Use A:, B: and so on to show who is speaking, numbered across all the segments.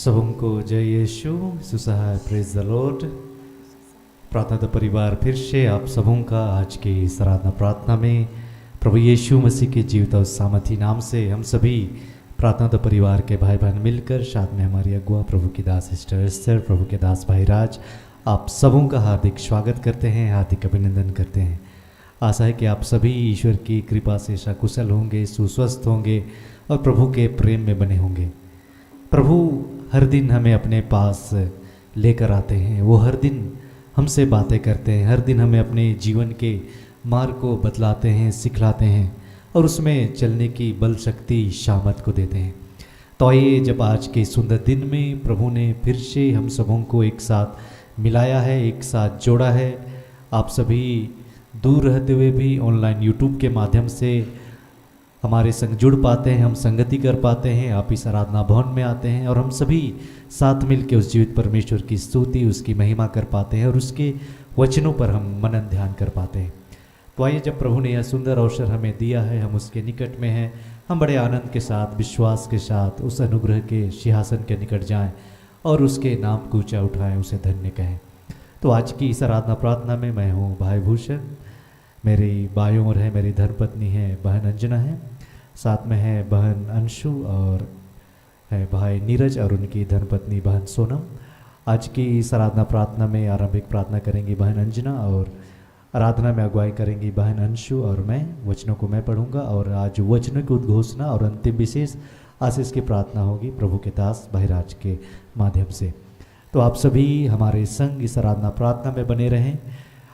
A: सबको जय यीशु सुसहाय praise the Lord. प्रार्थना द परिवार फिर से आप सबों का आज की इस आराधना प्रार्थना में प्रभु यीशु मसीह के जीवित और सामर्थी नाम से हम सभी प्रार्थना द परिवार के भाई बहन मिलकर साथ में हमारी अगुआ प्रभु की दास सिस्टर एस्टर, प्रभु के दास भाई राज, आप सबों का हार्दिक स्वागत करते हैं, हार्दिक अभिनंदन करते हैं। आशा है कि आप सभी ईश्वर की कृपा से सकुशल होंगे, सुस्वस्थ होंगे और प्रभु के प्रेम में बने होंगे। प्रभु हर दिन हमें अपने पास लेकर आते हैं, वो हर दिन हमसे बातें करते हैं, हर दिन हमें अपने जीवन के मार्ग को बतलाते हैं, सिखलाते हैं और उसमें चलने की बल शक्ति सामर्थ को देते हैं। तो आइए, जब आज के सुंदर दिन में प्रभु ने फिर से हम सबों को एक साथ मिलाया है, एक साथ जोड़ा है, आप सभी दूर रहते हुए भी ऑनलाइन यूट्यूब के माध्यम से हमारे संग जुड़ पाते हैं, हम संगति कर पाते हैं, आप इस आराधना भवन में आते हैं और हम सभी साथ मिलकर उस जीवित परमेश्वर की स्तुति, उसकी महिमा कर पाते हैं और उसके वचनों पर हम मनन ध्यान कर पाते हैं। तो आइए, जब प्रभु ने यह सुंदर अवसर हमें दिया है, हम उसके निकट में हैं, हम बड़े आनंद के साथ, विश्वास के साथ उस अनुग्रह के सिंहासन के निकट जाएं और उसके नाम को ऊंचा उठाएं, उसे धन्य कहें। तो आज की इस आराधना प्रार्थना में मैं हूँ भाई भूषण, मेरी बायों ओर है मेरी धर्मपत्नी है बहन अंजना है, साथ में है बहन अंशु और है भाई नीरज और उनकी धर्मपत्नी बहन सोनम। आज की इस आराधना प्रार्थना में आरंभिक प्रार्थना करेंगी बहन अंजना और आराधना में अगुवाई करेंगी बहन अंशु और मैं वचनों को मैं पढ़ूंगा और आज वचनों की उद्घोषणा और अंतिम विशेष आशीष की प्रार्थना होगी प्रभु के दास भाई राज के माध्यम से। तो आप सभी हमारे संग इस आराधना प्रार्थना में बने रहें।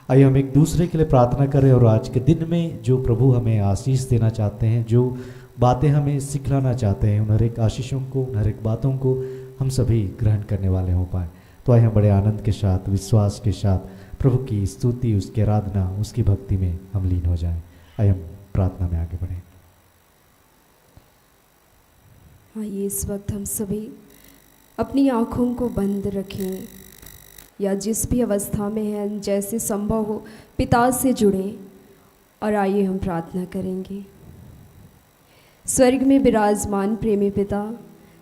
A: आइए हम एक दूसरे के लिए प्रार्थना करें और आज के दिन में जो प्रभु हमें आशीष देना चाहते हैं, जो बातें हमें सिखलाना चाहते हैं, उन हर एक आशीषों को, उन हर एक बातों को हम सभी ग्रहण करने वाले हो पाए। तो आइए हम बड़े आनंद के साथ, विश्वास के साथ प्रभु की स्तुति, उसकी आराधना, उसकी भक्ति में हम लीन हो जाएं। आइए हम प्रार्थना में आगे बढ़ें।
B: आइए इस वक्त हम सभी अपनी आँखों को बंद रखें या जिस भी अवस्था में हैं, जैसे संभव हो पिता से जुड़ें और आइए हम प्रार्थना करेंगे। स्वर्ग में विराजमान प्रेमी पिता,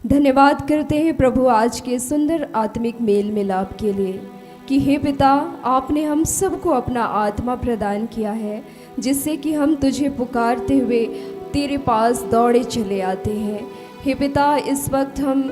B: धन्यवाद करते हैं प्रभु आज के सुंदर आत्मिक मेल मिलाप के लिए कि हे पिता, आपने हम सबको अपना आत्मा प्रदान किया है, जिससे कि हम तुझे पुकारते हुए तेरे पास दौड़े चले आते हैं। हे पिता, इस वक्त हम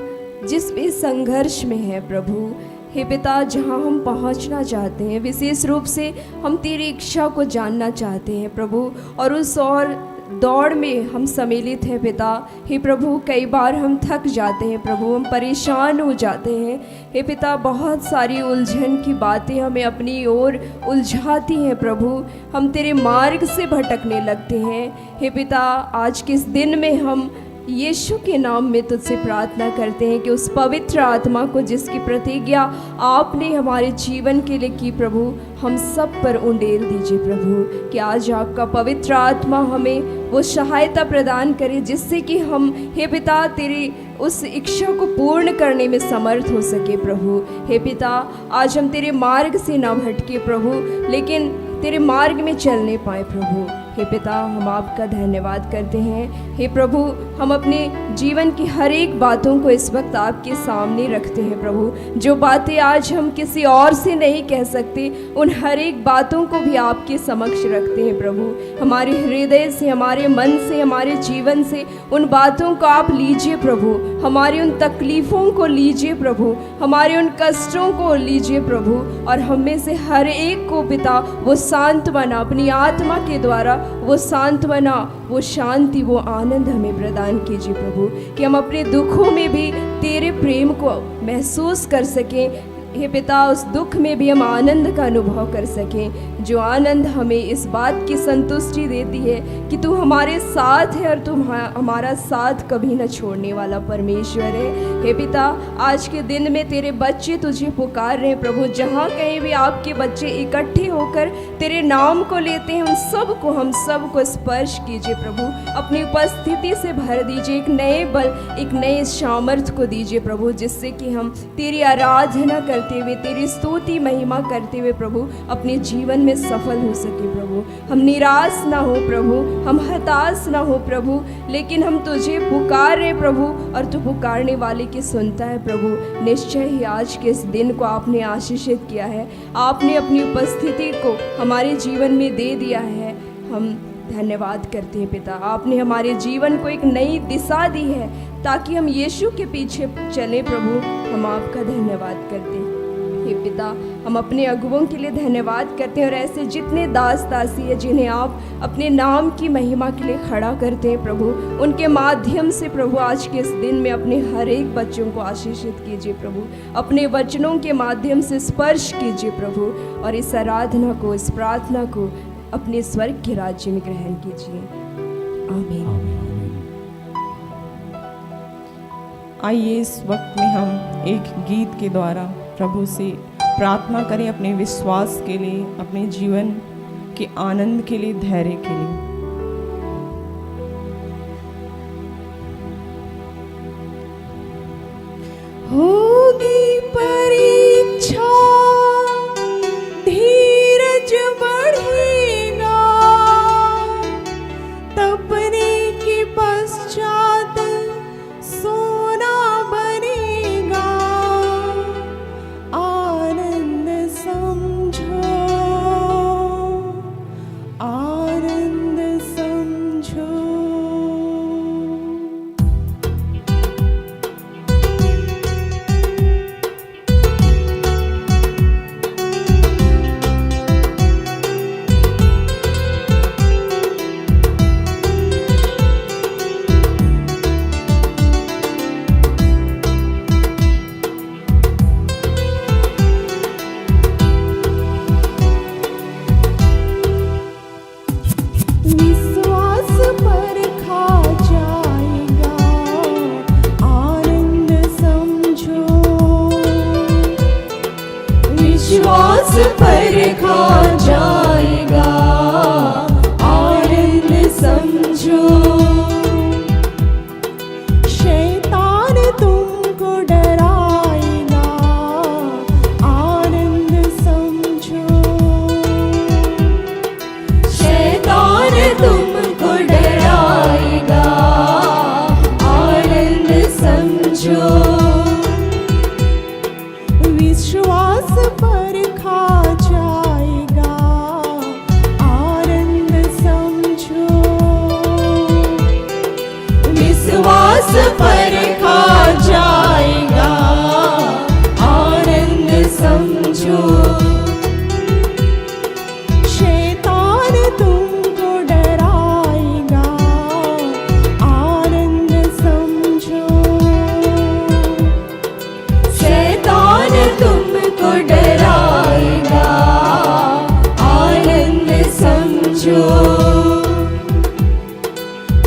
B: जिस भी संघर्ष में हैं प्रभु, हे पिता, जहाँ हम पहुँचना चाहते हैं, विशेष रूप से हम तेरी इच्छा को जानना चाहते हैं प्रभु, और उस और दौड़ में हम सम्मिलित हैं पिता। हे प्रभु, कई बार हम थक जाते हैं प्रभु, हम परेशान हो जाते हैं। हे पिता, बहुत सारी उलझन की बातें हमें अपनी ओर उलझाती हैं प्रभु, हम तेरे मार्ग से भटकने लगते हैं। हे पिता, आज के इस दिन में हम यीशु के नाम में तुझसे प्रार्थना करते हैं कि उस पवित्र आत्मा को, जिसकी प्रतिज्ञा आपने हमारे जीवन के लिए की प्रभु, हम सब पर उंडेल दीजिए प्रभु, कि आज आपका पवित्र आत्मा हमें वो सहायता प्रदान करे जिससे कि हम हे पिता तेरी उस इच्छा को पूर्ण करने में समर्थ हो सके प्रभु। हे पिता, आज हम तेरे मार्ग से ना भटके प्रभु, लेकिन तेरे मार्ग में चलने पाए प्रभु। हे पिता, हम आपका धन्यवाद करते हैं। हे प्रभु, हम अपने जीवन की हर एक बातों को इस वक्त आपके सामने रखते हैं प्रभु। जो बातें आज हम किसी और से नहीं कह सकते, उन हर एक बातों को भी आपके समक्ष रखते हैं प्रभु। हमारे हृदय से, हमारे मन से, हमारे जीवन से उन बातों को आप लीजिए प्रभु, हमारी उन तकलीफ़ों को लीजिए प्रभु, हमारे उन कष्टों को लीजिए प्रभु, और हम में से हर एक को पिता वो सांत्वना अपनी आत्मा के द्वारा, वो सांत्वना, वो शांति, वो आनंद हमें प्रदान कीजिए प्रभु, कि हम अपने दुखों में भी तेरे प्रेम को महसूस कर सकें। हे पिता, उस दुख में भी हम आनंद का अनुभव कर सकें, जो आनंद हमें इस बात की संतुष्टि देती है कि तू हमारे साथ है और तू हमारा साथ कभी न छोड़ने वाला परमेश्वर है। हे पिता, आज के दिन में तेरे बच्चे तुझे पुकार रहे हैं प्रभु, जहाँ कहीं भी आपके बच्चे इकट्ठे होकर तेरे नाम को लेते हैं, उन सब को, हम सब को स्पर्श कीजिए प्रभु, अपनी उपस्थिति से भर दीजिए, एक नए बल, एक नए सामर्थ्य को दीजिए प्रभु, जिससे कि हम तेरी आराधना करते हुए, तेरी स्तुति महिमा करते हुए प्रभु अपने जीवन में में सफल हो सके प्रभु। हम निराश ना हो प्रभु, हम हताश ना हो प्रभु, लेकिन हम तुझे पुकार रहे प्रभु, और तू पुकारने वाले की सुनता है प्रभु। निश्चय ही आज के इस दिन को आपने आशीषित किया है, आपने अपनी उपस्थिति को हमारे जीवन में दे दिया है। हम धन्यवाद करते हैं पिता, आपने हमारे जीवन को एक नई दिशा दी है ताकि हम यीशु के पीछे चले प्रभु। हम आपका धन्यवाद करते हैं हे पिता, हम अपने अगुवों के लिए धन्यवाद करते हैं, और ऐसे जितने दास दासी है जिन्हें आप अपने नाम की महिमा के लिए खड़ा करते हैं प्रभु, उनके माध्यम से प्रभु आज के इस दिन में अपने हर एक बच्चों को आशीषित कीजिए प्रभु, अपने वचनों के माध्यम से स्पर्श कीजिए प्रभु, और इस आराधना को, इस प्रार्थना को अपने स्वर्ग के राज्य में ग्रहण कीजिए। आमीन।
C: आइए इस वक्त में हम एक गीत के द्वारा प्रभु से प्रार्थना करें अपने विश्वास के लिए, अपने जीवन के आनंद के लिए, धैर्य के लिए। होगी परीक्षा, धीरज बढ़ेगा, तपने के पश्चात सोना बनेगा। आनंद समझो, आनंद समझो। विश्वास परखा जाएगा, आनंद समझो। विश्वास परखा जाएगा, आनंद समझो। शैतान तुमको डराएगा, आनंद समझो। शैतान तुमको डराएगा, आनंद समझो। विश्वास परखा जाएगा, आनंद समझो। विश्वास परखा जाएगा, आनंद समझो। शैतान तुमको डराएगा, आनंद समझो। शैतान तुमको डराएगा, आनंद समझो।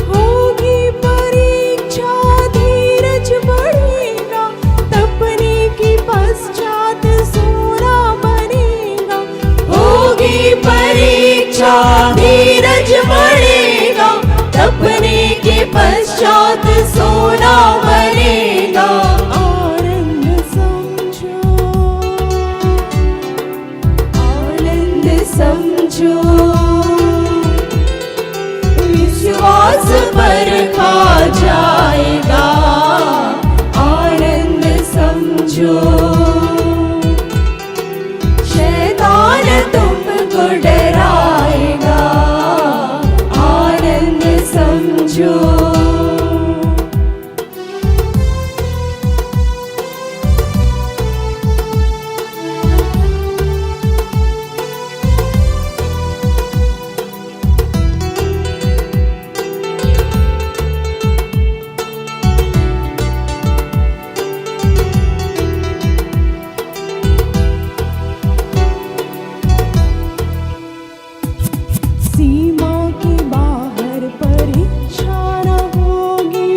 C: होगी परीक्षा, धीरज बढ़ेगा, तपने के पश्चात सोना बनेगा। होगी परीक्षा, धीरज बढ़ेगा, तपने के पश्चात सोना बनेगा। आनंद समझो, आनंद समझो। विश्वास परखा जाएगा, आनंद समझो। शैतान तुमको डराएगा, आनंद समझो। सीमा के बाहर परीक्षा न होगी,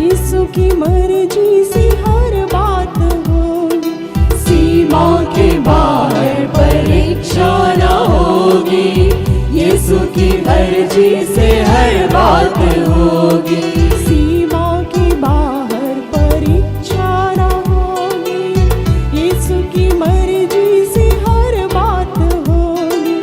C: यीशु की मर्जी से हर बात होगी। सीमा के बाहर परीक्षा न होगी, यीशु की मर्जी से हर बात होगी। सीमा के बाहर परीक्षा न होगी, यीशु की मर्जी से हर बात होगी।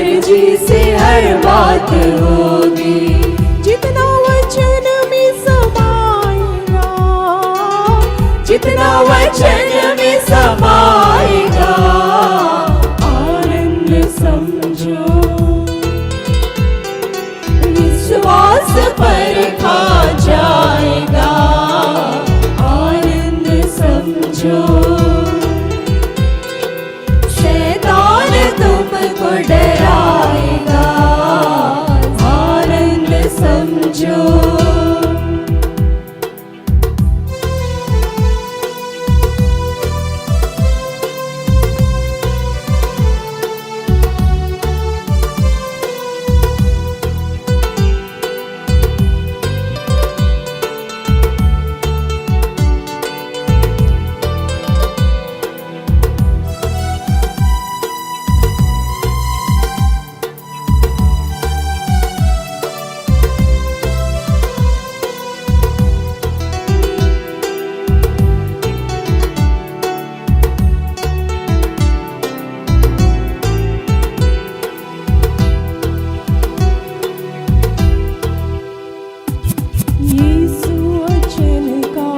B: मर्जी से हर बात होगी।
C: जितना वचन में समाएगा,
B: जितना वचन में समाएगा,
C: आनंद समझो।
B: विश्वास पर खा जाएगा, आनंद समझो। शैतान तुमको डराएगा, आनंद समझो।
C: यीशु वचन का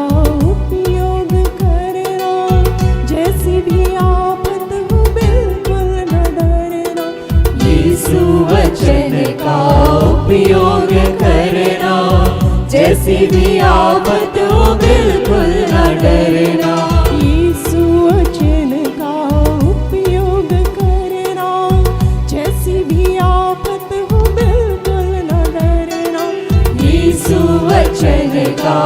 C: उपयोग करना, जैसी भी आफत हो बिल्कुल न डरना।
B: यीशु वचन का उपयोग करना, जैसी भी आफत हो बिल्कुल न डरना।
C: यीशु वचन का उपयोग करना, जैसी भी आफत हो बिल्कुल न डरना।
B: यीशु वचन का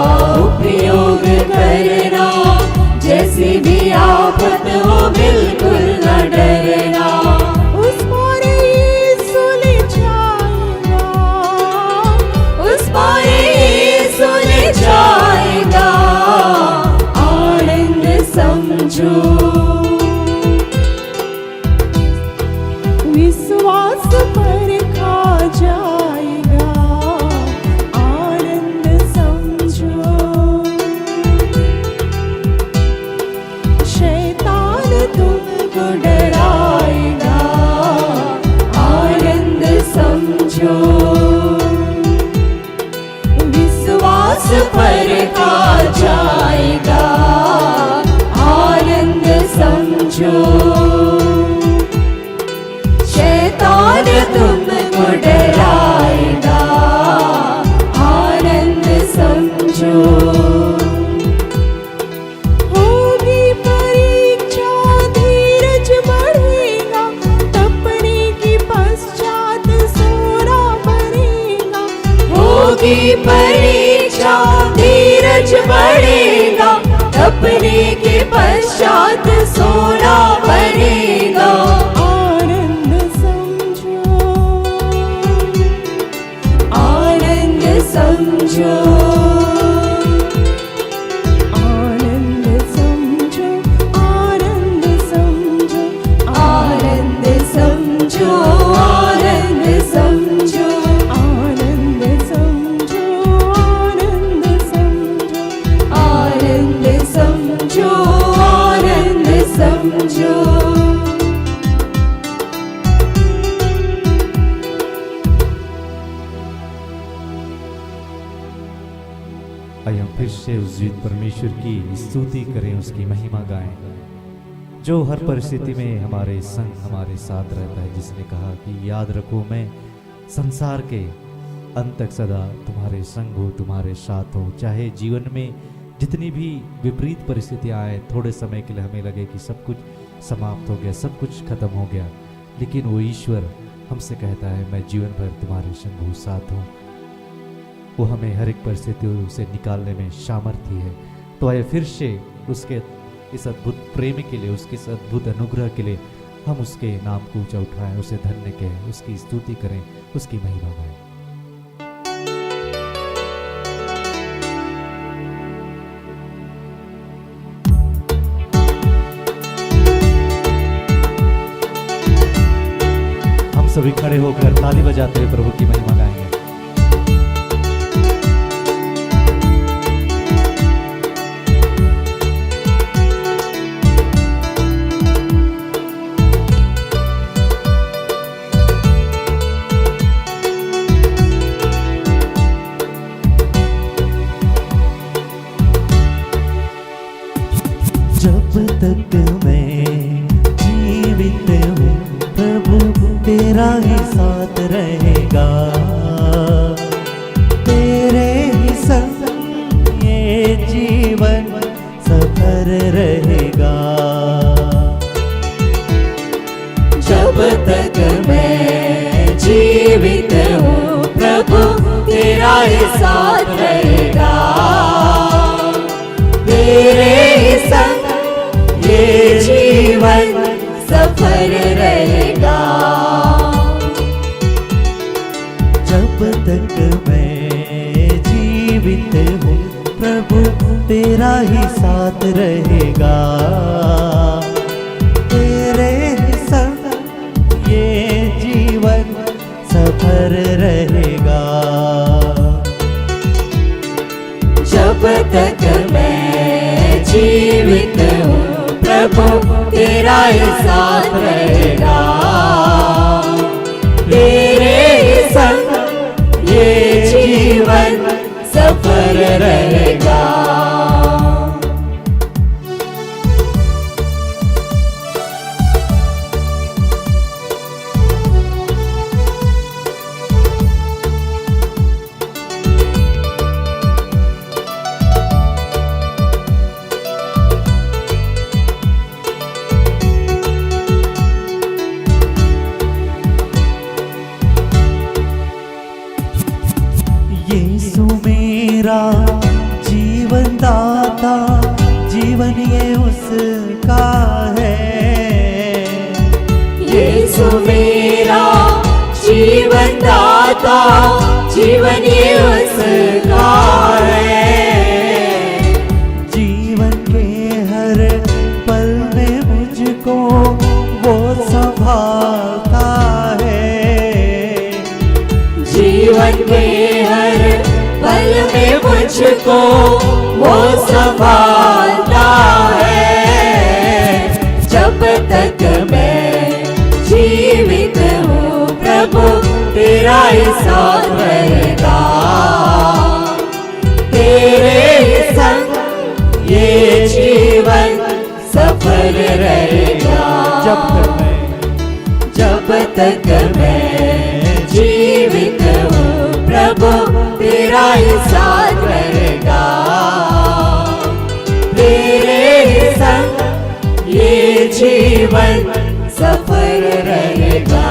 B: उपयोग करना, जैसी भी आफत हो बिल्कुल न डरना।
C: उस पार यीशु ले जाएगा,
B: उस पार यीशु ले जाएगा, आनंद समझो।
C: विश्वास पर खा जाएगा, आनंद समझो। शैतान
B: तुमको डराएगा, आनंद समझो। विश्वास पर खा जाएगा, आनंद समझो। शैतान तुमको डराएगा, आनंद समझो।
C: होगी परीक्षा, धीरज बढ़ेगा, तपने के पश्चात सोना बनेगा।
B: होगी परीक्षा, धीरज बढ़ेगा, तपने के पश्चात सोना बनेगा।
C: आनंद समझो,
B: आनंद समझो।
C: आनंद समझो, आनंद समझो।
B: आनंद समझो, आनंद समझो।
C: आनंद समझो, आनंद समझो।
B: आनंद समझो, आनंद समझो।
A: आइए हम फिर से उस जीवित परमेश्वर की स्तुति करें, उसकी महिमा गाएं, जो हर परिस्थिति में हमारे संग हमारे साथ रहता है, जिसने कहा कि याद रखो मैं संसार के अंत तक सदा तुम्हारे संग हो, तुम्हारे साथ हो। चाहे जीवन में जितनी भी विपरीत परिस्थितियां आए, थोड़े समय के लिए हमें लगे कि सब कुछ समाप्त हो गया, सब कुछ खत्म हो गया, लेकिन वो ईश्वर हमसे कहता है मैं जीवन भर तुम्हारे संग हूँ, साथ हूँ। वो हमें हर एक परिस्थितियों से निकालने में सामर्थ्य है। तो आइए फिर से उसके इस अद्भुत प्रेम के लिए, उसके इस अद्भुत अनुग्रह के लिए हम उसके नाम को ऊंचा उठाएं, उसे धन्य कहें, उसकी स्तुति करें, उसकी महिमा गाएं। हम सभी खड़े होकर ताली बजाते हुए प्रभु की महिमा गाएंगे।
D: ही साथ रहेगा, तेरे ही संग ये जीवन सफर रहेगा।
E: जब तक मैं जीवित हूँ प्रभु तेरा ही साथ रहेगा, तेरे ही संग ये जीवन सफर रहेगा।
D: जब तक मैं जीवित हूँ प्रभु तेरा ही साथ रहेगा, तेरे ही संग ये जीवन सफर रहेगा।
E: जब तक मैं जीवित हूँ प्रभु तेरा ही साथ रहेगा, तेरे ही संग ये जीवन सफर रहेगा।
D: यीशु मेरा जीवन दाता, जीवन ये उसका है।
E: यीशु मेरा जीवन दाता, जीवन ये उसका है।
D: जीवन के हर पल में मुझको वो संभालता है।
E: जीवन के हर पल में मुझको वो संभालता है। जब तक मैं जीवित हूँ प्रभु तेरा ही साथ रहेगा, तेरे ही संग ये जीवन सफल रहेगा। जब तक मैं जीवित हूँ प्रभु तेरा ही साथ रहेगा, तेरे ही संग ये जीवन सफल रहेगा।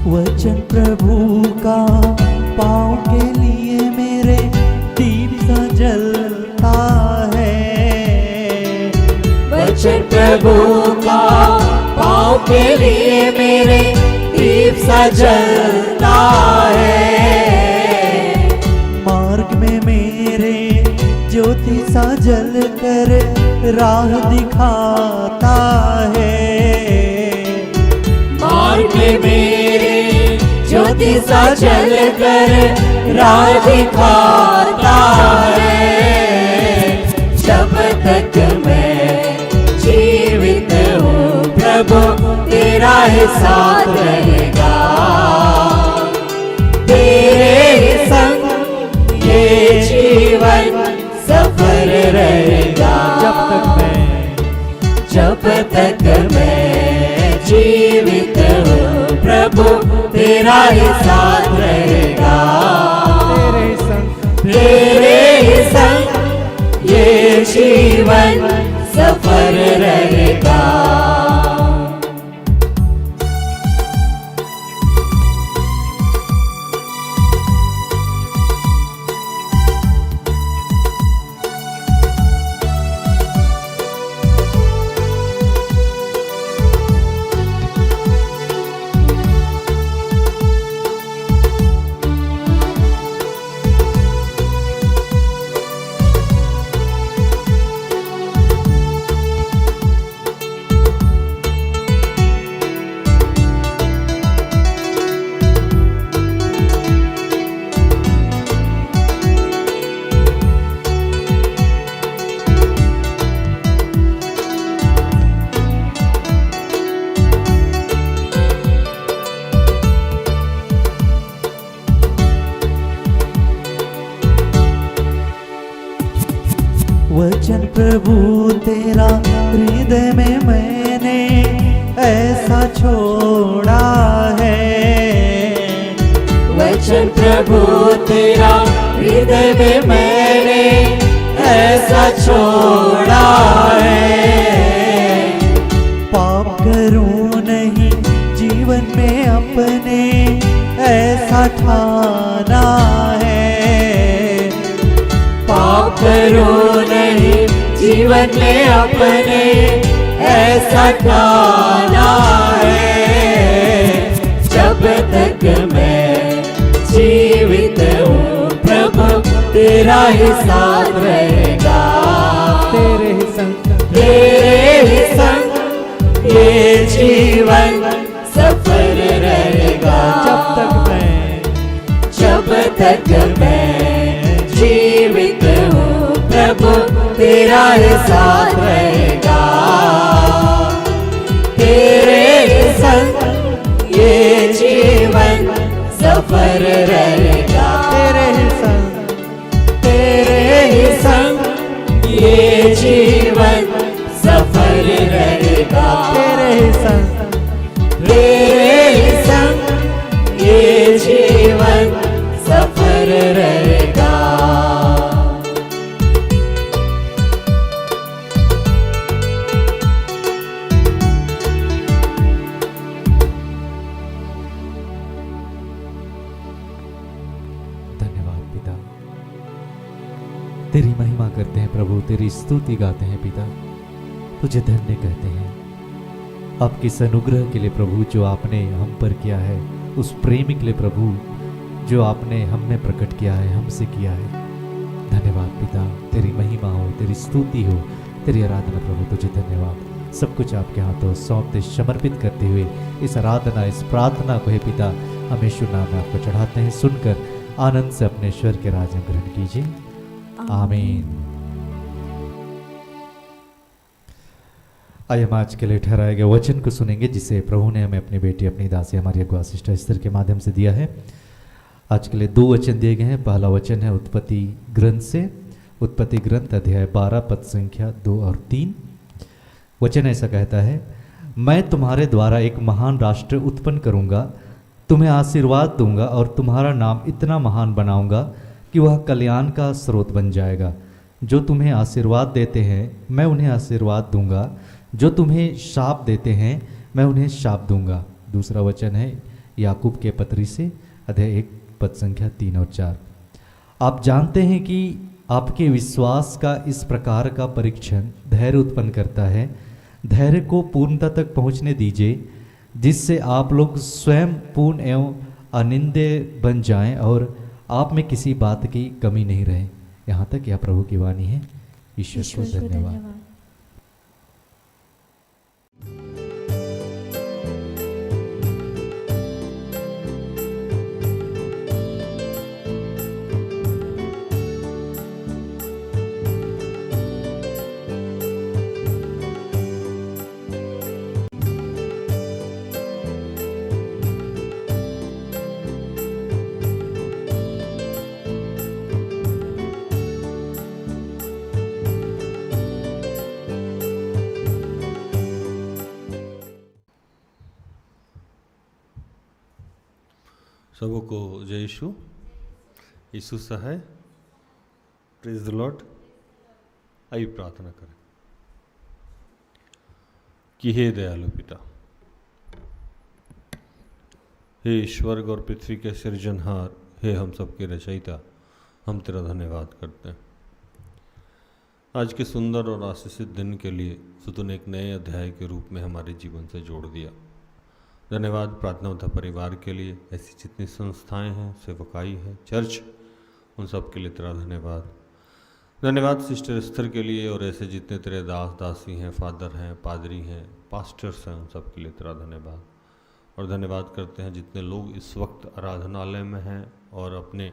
D: वचन प्रभु का पाँव के लिए मेरे दीप सा जलता है।
E: वचन प्रभु का पाँव के लिए मेरे दीप सा जलता है।
D: मार्ग में मेरे ज्योति सा जल कर राह दिखाता है।
E: मार्ग में मेरे ज्योति सा जल कर राह दिखाता है। जब तक मैं जीवित हूँ प्रभु तेरा ही साथ रहेगा, तेरे ही संग ये जीवन सफल रहेगा। जब तक मैं जीवित हूँ प्रभु तेरा ही साथ रहेगा, तेरे ही संग ये जीवन सफल रहेगा।
D: वचन प्रभु तेरा हृदय में मैंने ऐसा छोड़ा है।
E: वचन प्रभु तेरा हृदय में मैंने ऐसा छोड़ा है।
D: पाप करूं नहीं जीवन में अपने ऐसा ठाना है।
E: पाप करूं नहीं जीवन में अपने ऐसा ठाना है। जब तक मैं जीवित हूँ प्रभु तेरा ही साथ रहेगा।
D: तेरे ही संग
E: तेरे ही संग ये जीवन सफल रहेगा। जब तक मैं जीवित हूँ प्रभु तेरा ही साथ रहेगा। तेरे ही संग ये जीवन सफल रहेगा।
D: तेरे ही संग
E: ये जीवन सफल रहेगा।
D: तेरे ही संग
E: तेरे ही संग ये जीवन सफल रहेगा।
A: धन्यवाद पिता, तेरी महिमा करते हैं प्रभु, तेरी स्तुति गाते हैं पिता, तुझे धन्य कहते हैं आपके इस अनुग्रह के लिए प्रभु जो आपने हम पर किया है, उस प्रेम के लिए प्रभु जो आपने हम में प्रकट किया है, हमसे किया है। धन्यवाद पिता, तेरी महिमा हो, तेरी स्तुति हो, तेरी आराधना प्रभु, तुझे धन्यवाद। सब कुछ आपके हाथों सौंपते समर्पित करते हुए इस आराधना, इस प्रार्थना को हे पिता हम यीशु नाम में आपको चढ़ाते हैं। सुनकर आनंद से अपने ईश्वर के राज में ग्रहण कीजिए। आमीन। आइए हम आज के लिए ठहराए गए वचन को सुनेंगे जिसे प्रभु ने हमें अपनी बेटी, अपनी दासी, हमारी अगुआ सिस्टर एस्तर के माध्यम से दिया है। आज के लिए 2 वचन दिए गए हैं। पहला वचन है उत्पत्ति ग्रंथ से, उत्पत्ति ग्रंथ अध्याय 12 पद संख्या 2 और 3। वचन ऐसा कहता है, मैं तुम्हारे द्वारा एक महान राष्ट्र उत्पन्न करूंगा, तुम्हें आशीर्वाद दूंगा और तुम्हारा नाम इतना महान बनाऊंगा कि वह कल्याण का स्रोत बन जाएगा। जो तुम्हें आशीर्वाद देते हैं मैं उन्हें आशीर्वाद दूंगा, जो तुम्हें शाप देते हैं मैं उन्हें शाप दूंगा। दूसरा वचन है याकूब के पत्री से अध्याय 1 पद संख्या 3 और 4। आप जानते हैं कि आपके विश्वास का इस प्रकार का परीक्षण धैर्य उत्पन्न करता है। धैर्य को पूर्णता तक पहुंचने दीजिए, जिससे आप लोग स्वयं पूर्ण एवं अनिंद्य बन जाएं और आप में किसी बात की कमी नहीं रहे। यहाँ तक यह प्रभु की वाणी है। ईश्वर को धन्यवाद।
F: सबको जय यीशु। यीशु सहाय। Praise the lord. आइए प्रार्थना करें कि हे दयालु पिता, हे स्वर्ग और पृथ्वी के सृजनहार, हे हम सबके रचयिता, हम तेरा धन्यवाद करते हैं आज के सुंदर और आशीषित दिन के लिए। तो तूने एक नए अध्याय के रूप में हमारे जीवन से जोड़ दिया। धन्यवाद प्रार्थना उद्धार परिवार के लिए, ऐसी जितनी संस्थाएं हैं, सेवकाई है, चर्च, उन सब के लिए तेरा धन्यवाद। धन्यवाद सिस्टर एस्तर के लिए और ऐसे जितने तेरे दास दासी हैं, फादर हैं, पादरी हैं, पास्टर्स हैं, उन सब के लिए तेरा धन्यवाद। और धन्यवाद करते हैं जितने लोग इस वक्त आराधनालय में हैं और अपने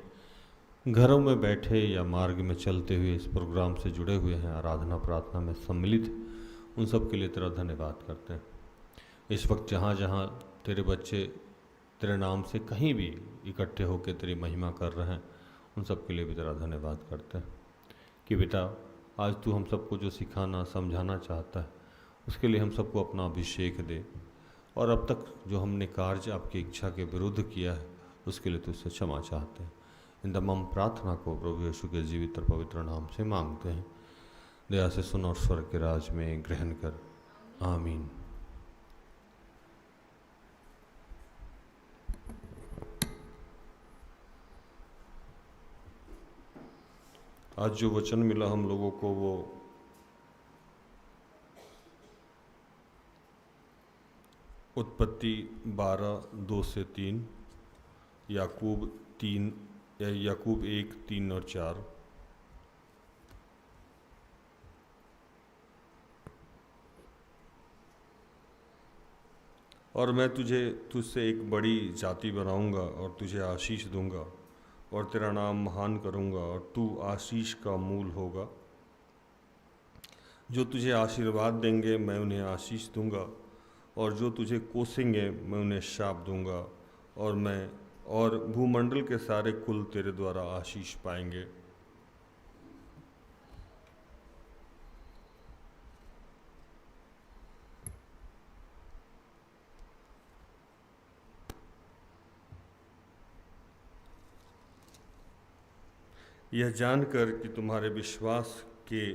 F: घरों में बैठे या मार्ग में चलते हुए इस प्रोग्राम से जुड़े हुए हैं, आराधना प्रार्थना में सम्मिलित, उन सब के लिए तेरा धन्यवाद करते हैं। इस वक्त जहाँ जहाँ तेरे बच्चे तेरे नाम से कहीं भी इकट्ठे होकर तेरी महिमा कर रहे हैं, उन सब के लिए भी तेरा धन्यवाद करते हैं कि बेटा आज तू हम सबको जो सिखाना समझाना चाहता है उसके लिए हम सबको अपना अभिषेक दे, और अब तक जो हमने कार्य आपकी इच्छा के विरुद्ध किया है उसके लिए तुझसे क्षमा चाहते हैं। इन तमाम प्रार्थना को प्रभु यीशु के जीवित और पवित्र नाम से मांगते हैं। दया से सुन और स्वर्ग के राज में ग्रहण कर। आमीन। आज जो वचन मिला हम लोगों को वो उत्पत्ति 12:2-3, याकूब 1:3 और 4। और मैं तुझसे एक बड़ी जाति बनाऊंगा और तुझे आशीष दूंगा और तेरा नाम महान करूंगा और तू आशीष का मूल होगा। जो तुझे आशीर्वाद देंगे मैं उन्हें आशीष दूंगा और जो तुझे कोसेंगे मैं उन्हें शाप दूंगा, और भूमंडल के सारे कुल तेरे द्वारा आशीष पाएंगे। यह जानकर कि तुम्हारे विश्वास के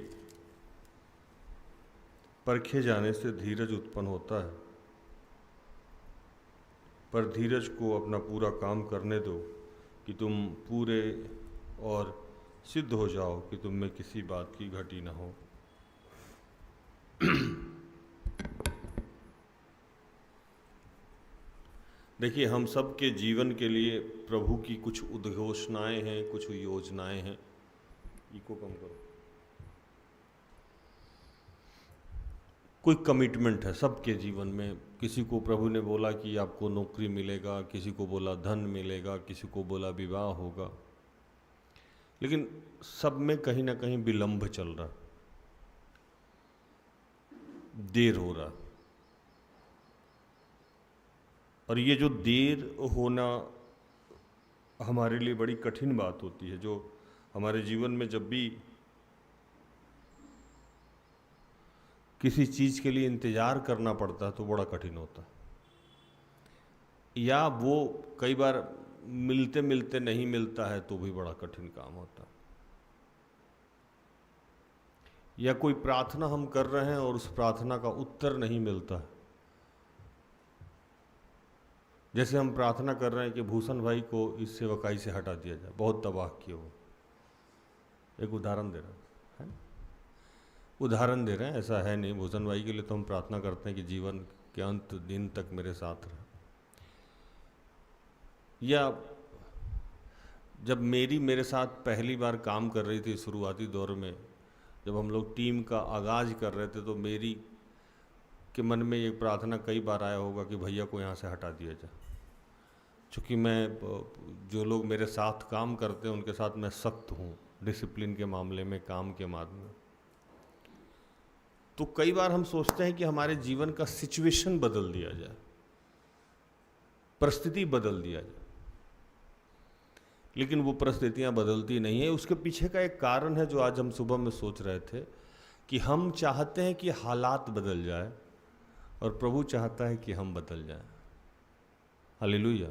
F: परखे जाने से धीरज उत्पन्न होता है, पर धीरज को अपना पूरा काम करने दो कि तुम पूरे और सिद्ध हो जाओ, कि तुम में किसी बात की घटी न हो। देखिए, हम सब के जीवन के लिए प्रभु की कुछ उद्घोषणाएं हैं, कुछ योजनाएं हैं। इको कम करो। कोई कमिटमेंट है सबके जीवन में। किसी को प्रभु ने बोला कि आपको नौकरी मिलेगा, किसी को बोला धन मिलेगा, किसी को बोला विवाह होगा, लेकिन सब में कहीं ना कहीं विलंब चल रहा, देर हो रहा। और ये जो देर होना हमारे लिए बड़ी कठिन बात होती है। जो हमारे जीवन में जब भी किसी चीज़ के लिए इंतज़ार करना पड़ता है तो बड़ा कठिन होता है, या वो कई बार मिलते मिलते नहीं मिलता है तो भी बड़ा कठिन काम होता है। या कोई प्रार्थना हम कर रहे हैं और उस प्रार्थना का उत्तर नहीं मिलता है। जैसे हम प्रार्थना कर रहे हैं कि भूषण भाई को इस सेवकाई से हटा दिया जाए, बहुत तबाह किए वो। एक उदाहरण दे रहे हैं, उदाहरण दे रहे हैं, ऐसा है नहीं। भूषण भाई के लिए तो हम प्रार्थना करते हैं कि जीवन के अंत दिन तक मेरे साथ रहे। या जब मेरे साथ पहली बार काम कर रही थी शुरुआती दौर में, जब हम लोग टीम का आगाज़ कर रहे थे, तो मेरी के मन में ये प्रार्थना कई बार आया होगा कि भैया को यहाँ से हटा दिया जाए। चूँकि मैं, जो लोग मेरे साथ काम करते हैं उनके साथ मैं सख्त हूँ डिसिप्लिन के मामले में, काम के मामले में। तो कई बार हम सोचते हैं कि हमारे जीवन का सिचुएशन बदल दिया जाए, परिस्थिति बदल दिया जाए, लेकिन वो परिस्थितियाँ बदलती नहीं है। उसके पीछे का एक कारण है जो आज हम सुबह में सोच रहे थे, कि हम चाहते हैं कि हालात बदल जाए और प्रभु चाहता है कि हम बदल जाएं। हालेलुया।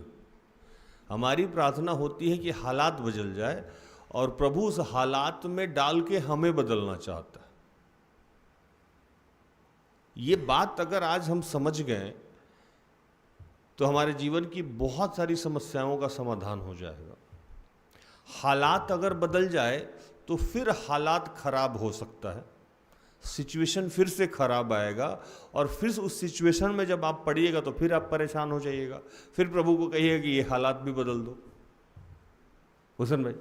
F: हमारी प्रार्थना होती है कि हालात बदल जाए, और प्रभु उस हालात में डाल के हमें बदलना चाहता है। ये बात अगर आज हम समझ गए तो हमारे जीवन की बहुत सारी समस्याओं का समाधान हो जाएगा। हालात अगर बदल जाए तो फिर हालात खराब हो सकता है, सिचुएशन फिर से खराब आएगा, और फिर उस सिचुएशन में जब आप पड़िएगा तो फिर आप परेशान हो जाइएगा। फिर प्रभु को कहिएगा कि ये हालात भी बदल दो। हुसैन भाई,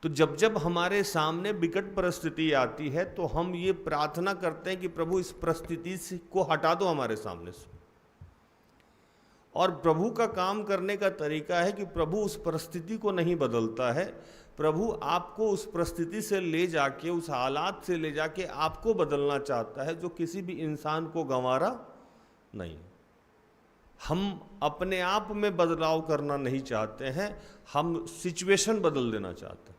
F: तो जब जब हमारे सामने विकट परिस्थिति आती है तो हम ये प्रार्थना करते हैं कि प्रभु इस परिस्थिति को हटा दो हमारे सामने से। और प्रभु का काम करने का तरीका है कि प्रभु उस परिस्थिति को नहीं बदलता है, प्रभु आपको उस परिस्थिति से ले जाके, उस हालात से ले जाके आपको बदलना चाहता है, जो किसी भी इंसान को गंवारा नहीं। हम अपने आप में बदलाव करना नहीं चाहते हैं, हम सिचुएशन बदल देना चाहते हैं।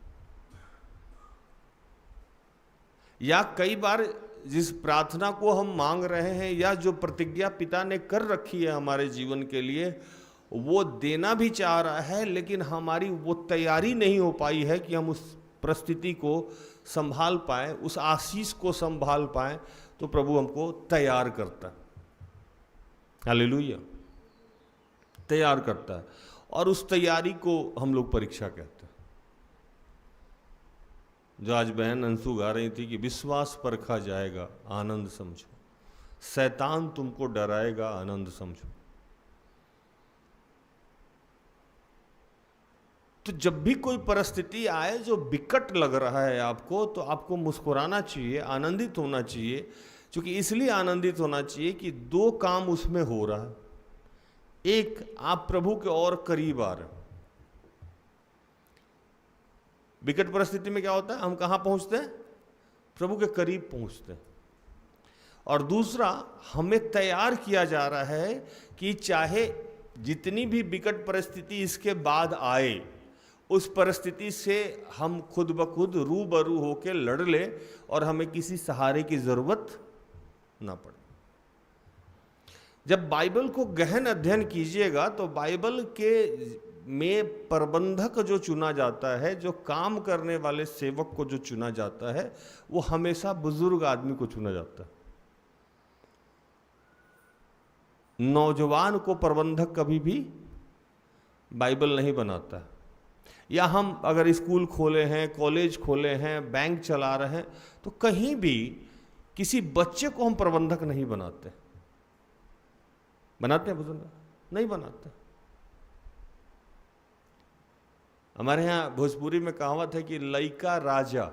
F: या कई बार जिस प्रार्थना को हम मांग रहे हैं या जो प्रतिज्ञा पिता ने कर रखी है हमारे जीवन के लिए, वो देना भी चाह रहा है, लेकिन हमारी वो तैयारी नहीं हो पाई है कि हम उस परिस्थिति को संभाल पाएं, उस आशीष को संभाल पाएं, तो प्रभु हमको तैयार करता है। हालेलुया, तैयार करता है। और उस तैयारी को हम लोग परीक्षा कहते हैं। जो आज बहन अंशु गा रही थी कि विश्वास परखा जाएगा, आनंद समझो, शैतान तुमको डराएगा, आनंद समझो। तो जब भी कोई परिस्थिति आए जो विकट लग रहा है आपको, तो आपको मुस्कुराना चाहिए, आनंदित होना चाहिए। क्योंकि इसलिए आनंदित होना चाहिए कि दो काम उसमें हो रहा है। एक, आप प्रभु के और करीब आ रहे हैं। विकट परिस्थिति में क्या होता है, हम कहां पहुंचते हैं? प्रभु के करीब पहुंचते हैं। और दूसरा, हमें तैयार किया जा रहा है कि चाहे जितनी भी विकट परिस्थिति इसके बाद आए, उस परिस्थिति से हम खुद ब खुद रूबरू होकर लड़ ले और हमें किसी सहारे की जरूरत ना पड़े। जब बाइबल को गहन अध्ययन कीजिएगा तो बाइबल के में प्रबंधक जो चुना जाता है, जो काम करने वाले सेवक को जो चुना जाता है, वो हमेशा बुजुर्ग आदमी को चुना जाता है। नौजवान को प्रबंधक कभी भी बाइबल नहीं बनाता है। या हम अगर स्कूल खोले हैं, कॉलेज खोले हैं, बैंक चला रहे हैं, तो कहीं भी किसी बच्चे को हम प्रबंधक नहीं बनाते। बनाते हैं बुजुर्ग? नहीं बनाते। हमारे यहाँ भोजपुरी में कहावत है कि लइका राजा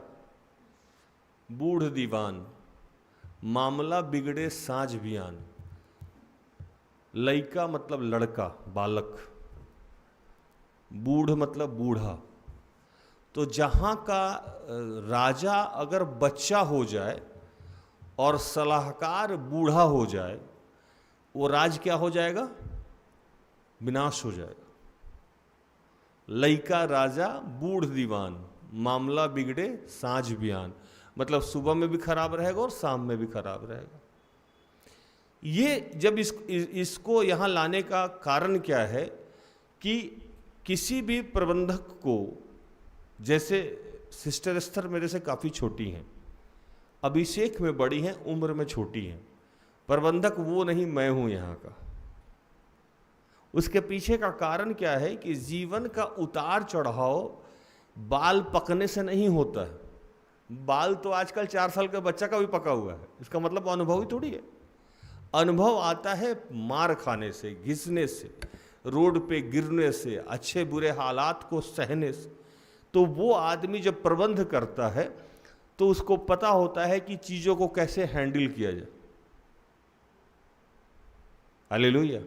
F: बूढ़ दीवान, मामला बिगड़े साँझ बियान। लइका मतलब लड़का, बालक, बूढ़ मतलब बूढ़ा। तो जहाँ का राजा अगर बच्चा हो जाए और सलाहकार बूढ़ा हो जाए, वो राज क्या हो जाएगा? विनाश हो जाएगा। लइका राजा बूढ़ दीवान, मामला बिगड़े साँझ बियान, मतलब सुबह में भी खराब रहेगा और शाम में भी खराब रहेगा। ये जब इसको यहाँ लाने का कारण क्या है कि किसी भी प्रबंधक को, जैसे सिस्टर एस्थर मेरे से काफ़ी छोटी हैं, अभिषेक में बड़ी हैं, उम्र में छोटी हैं, प्रबंधक वो नहीं, मैं हूँ यहाँ का। उसके पीछे का कारण क्या है कि जीवन का उतार चढ़ाव बाल पकने से नहीं होता है। बाल तो आजकल 4 साल के बच्चा का भी पका हुआ है, इसका मतलब अनुभव ही थोड़ी है। अनुभव आता है मार खाने से, घिसने से, रोड पे गिरने से, अच्छे बुरे हालात को सहने से। तो वो आदमी जब प्रबंध करता है तो उसको पता होता है कि चीज़ों को कैसे हैंडल किया जाए। हालेलुया।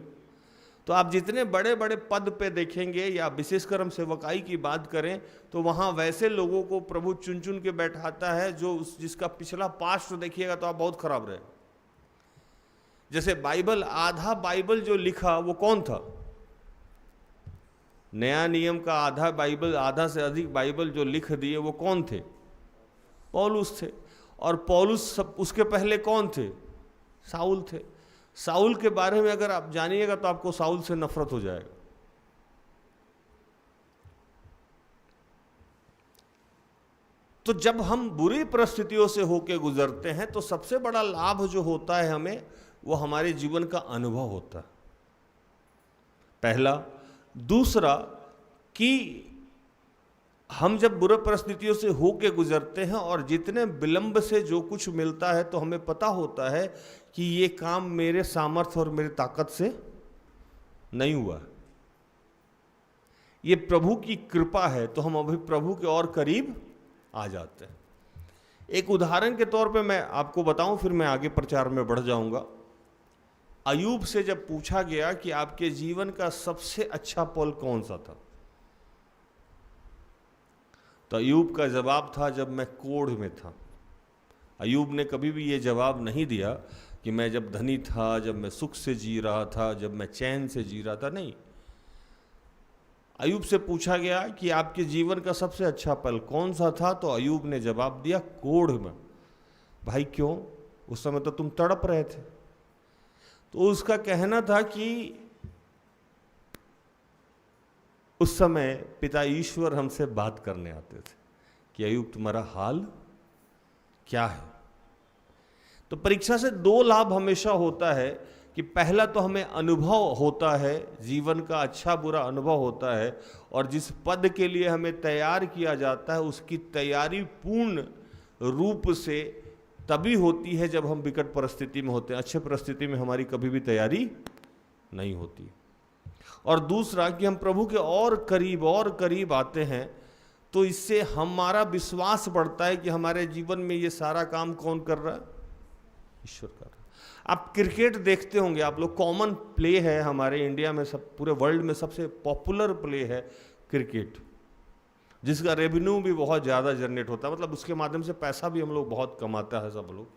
F: तो आप जितने बड़े बड़े पद पे देखेंगे, या विशेषकर हम सेवकाई की बात करें, तो वहाँ वैसे लोगों को प्रभु चुन चुन के बैठाता है जो जिसका पिछला पास्ट देखिएगा तो आप बहुत खराब रहेगा। जैसे बाइबल, आधा बाइबल जो लिखा वो कौन था? नया नियम का आधा बाइबल, आधा से अधिक बाइबल जो लिख दिए वो कौन थे? पौलुस थे। और पौलुस सब, उसके पहले कौन थे? साउल थे। साउल के बारे में अगर आप जानिएगा तो आपको साउल से नफरत हो जाएगा। तो जब हम बुरी परिस्थितियों से होकर गुजरते हैं तो सबसे बड़ा लाभ जो होता है हमें, वो हमारे जीवन का अनुभव होता है, पहला। दूसरा कि हम जब बुरे परिस्थितियों से होके गुजरते हैं और जितने विलंब से जो कुछ मिलता है, तो हमें पता होता है कि ये काम मेरे सामर्थ्य और मेरी ताकत से नहीं हुआ, ये प्रभु की कृपा है। तो हम अभी प्रभु के और करीब आ जाते हैं। एक उदाहरण के तौर पे मैं आपको बताऊं, फिर मैं आगे प्रचार में बढ़ जाऊंगा। अयूब से जब पूछा गया कि आपके जीवन का सबसे अच्छा पल कौन सा था, तो अयूब का जवाब था, जब मैं कोढ़ में था। अयूब ने कभी भी ये जवाब नहीं दिया कि मैं जब धनी था, जब मैं सुख से जी रहा था, जब मैं चैन से जी रहा था, नहीं। अयूब से पूछा गया कि आपके जीवन का सबसे अच्छा पल कौन सा था, तो अयूब ने जवाब दिया, कोढ़ में। भाई क्यों, उस समय तो तुम तड़प रहे थे। तो उसका कहना था कि उस समय पिता ईश्वर हमसे बात करने आते थे कि अयूब तुम्हारा हाल क्या है। तो परीक्षा से दो लाभ हमेशा होता है कि पहला तो हमें अनुभव होता है, जीवन का अच्छा बुरा अनुभव होता है, और जिस पद के लिए हमें तैयार किया जाता है उसकी तैयारी पूर्ण रूप से तभी होती है जब हम विकट परिस्थिति में होते हैं। अच्छे परिस्थिति में हमारी कभी भी तैयारी नहीं होती। और दूसरा कि हम प्रभु के और करीब आते हैं तो इससे हमारा विश्वास बढ़ता है कि हमारे जीवन में ये सारा काम कौन कर रहा है, ईश्वर कर रहा है। आप क्रिकेट देखते होंगे, आप लोग, कॉमन प्ले है हमारे इंडिया में, सब पूरे वर्ल्ड में सबसे पॉपुलर प्ले है क्रिकेट, जिसका रेवेन्यू भी बहुत ज़्यादा जनरेट होता है, मतलब उसके माध्यम से पैसा भी हम लोग बहुत कमाता है सब लोग।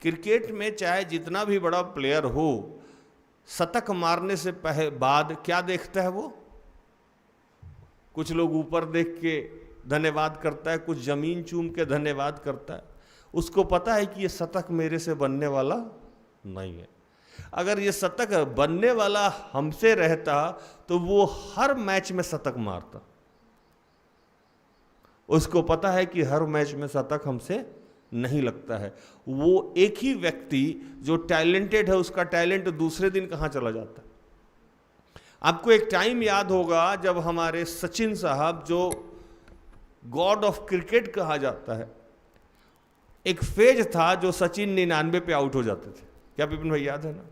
F: क्रिकेट में चाहे जितना भी बड़ा प्लेयर हो, शतक मारने से बाद क्या देखता है वो, कुछ लोग ऊपर देख के धन्यवाद करता है, कुछ जमीन चूम के धन्यवाद करता है। उसको पता है कि ये शतक मेरे से बनने वाला नहीं है। अगर ये शतक बनने वाला हमसे रहता तो वो हर मैच में शतक मारता। उसको पता है कि हर मैच में शतक हमसे नहीं लगता है। वो एक ही व्यक्ति जो टैलेंटेड है, उसका टैलेंट दूसरे दिन कहाँ चला जाता है। आपको एक टाइम याद होगा जब हमारे सचिन साहब, जो गॉड ऑफ क्रिकेट कहा जाता है, एक फेज था जो सचिन 99 पे आउट हो जाते थे। क्या विपिन भाई याद है ना?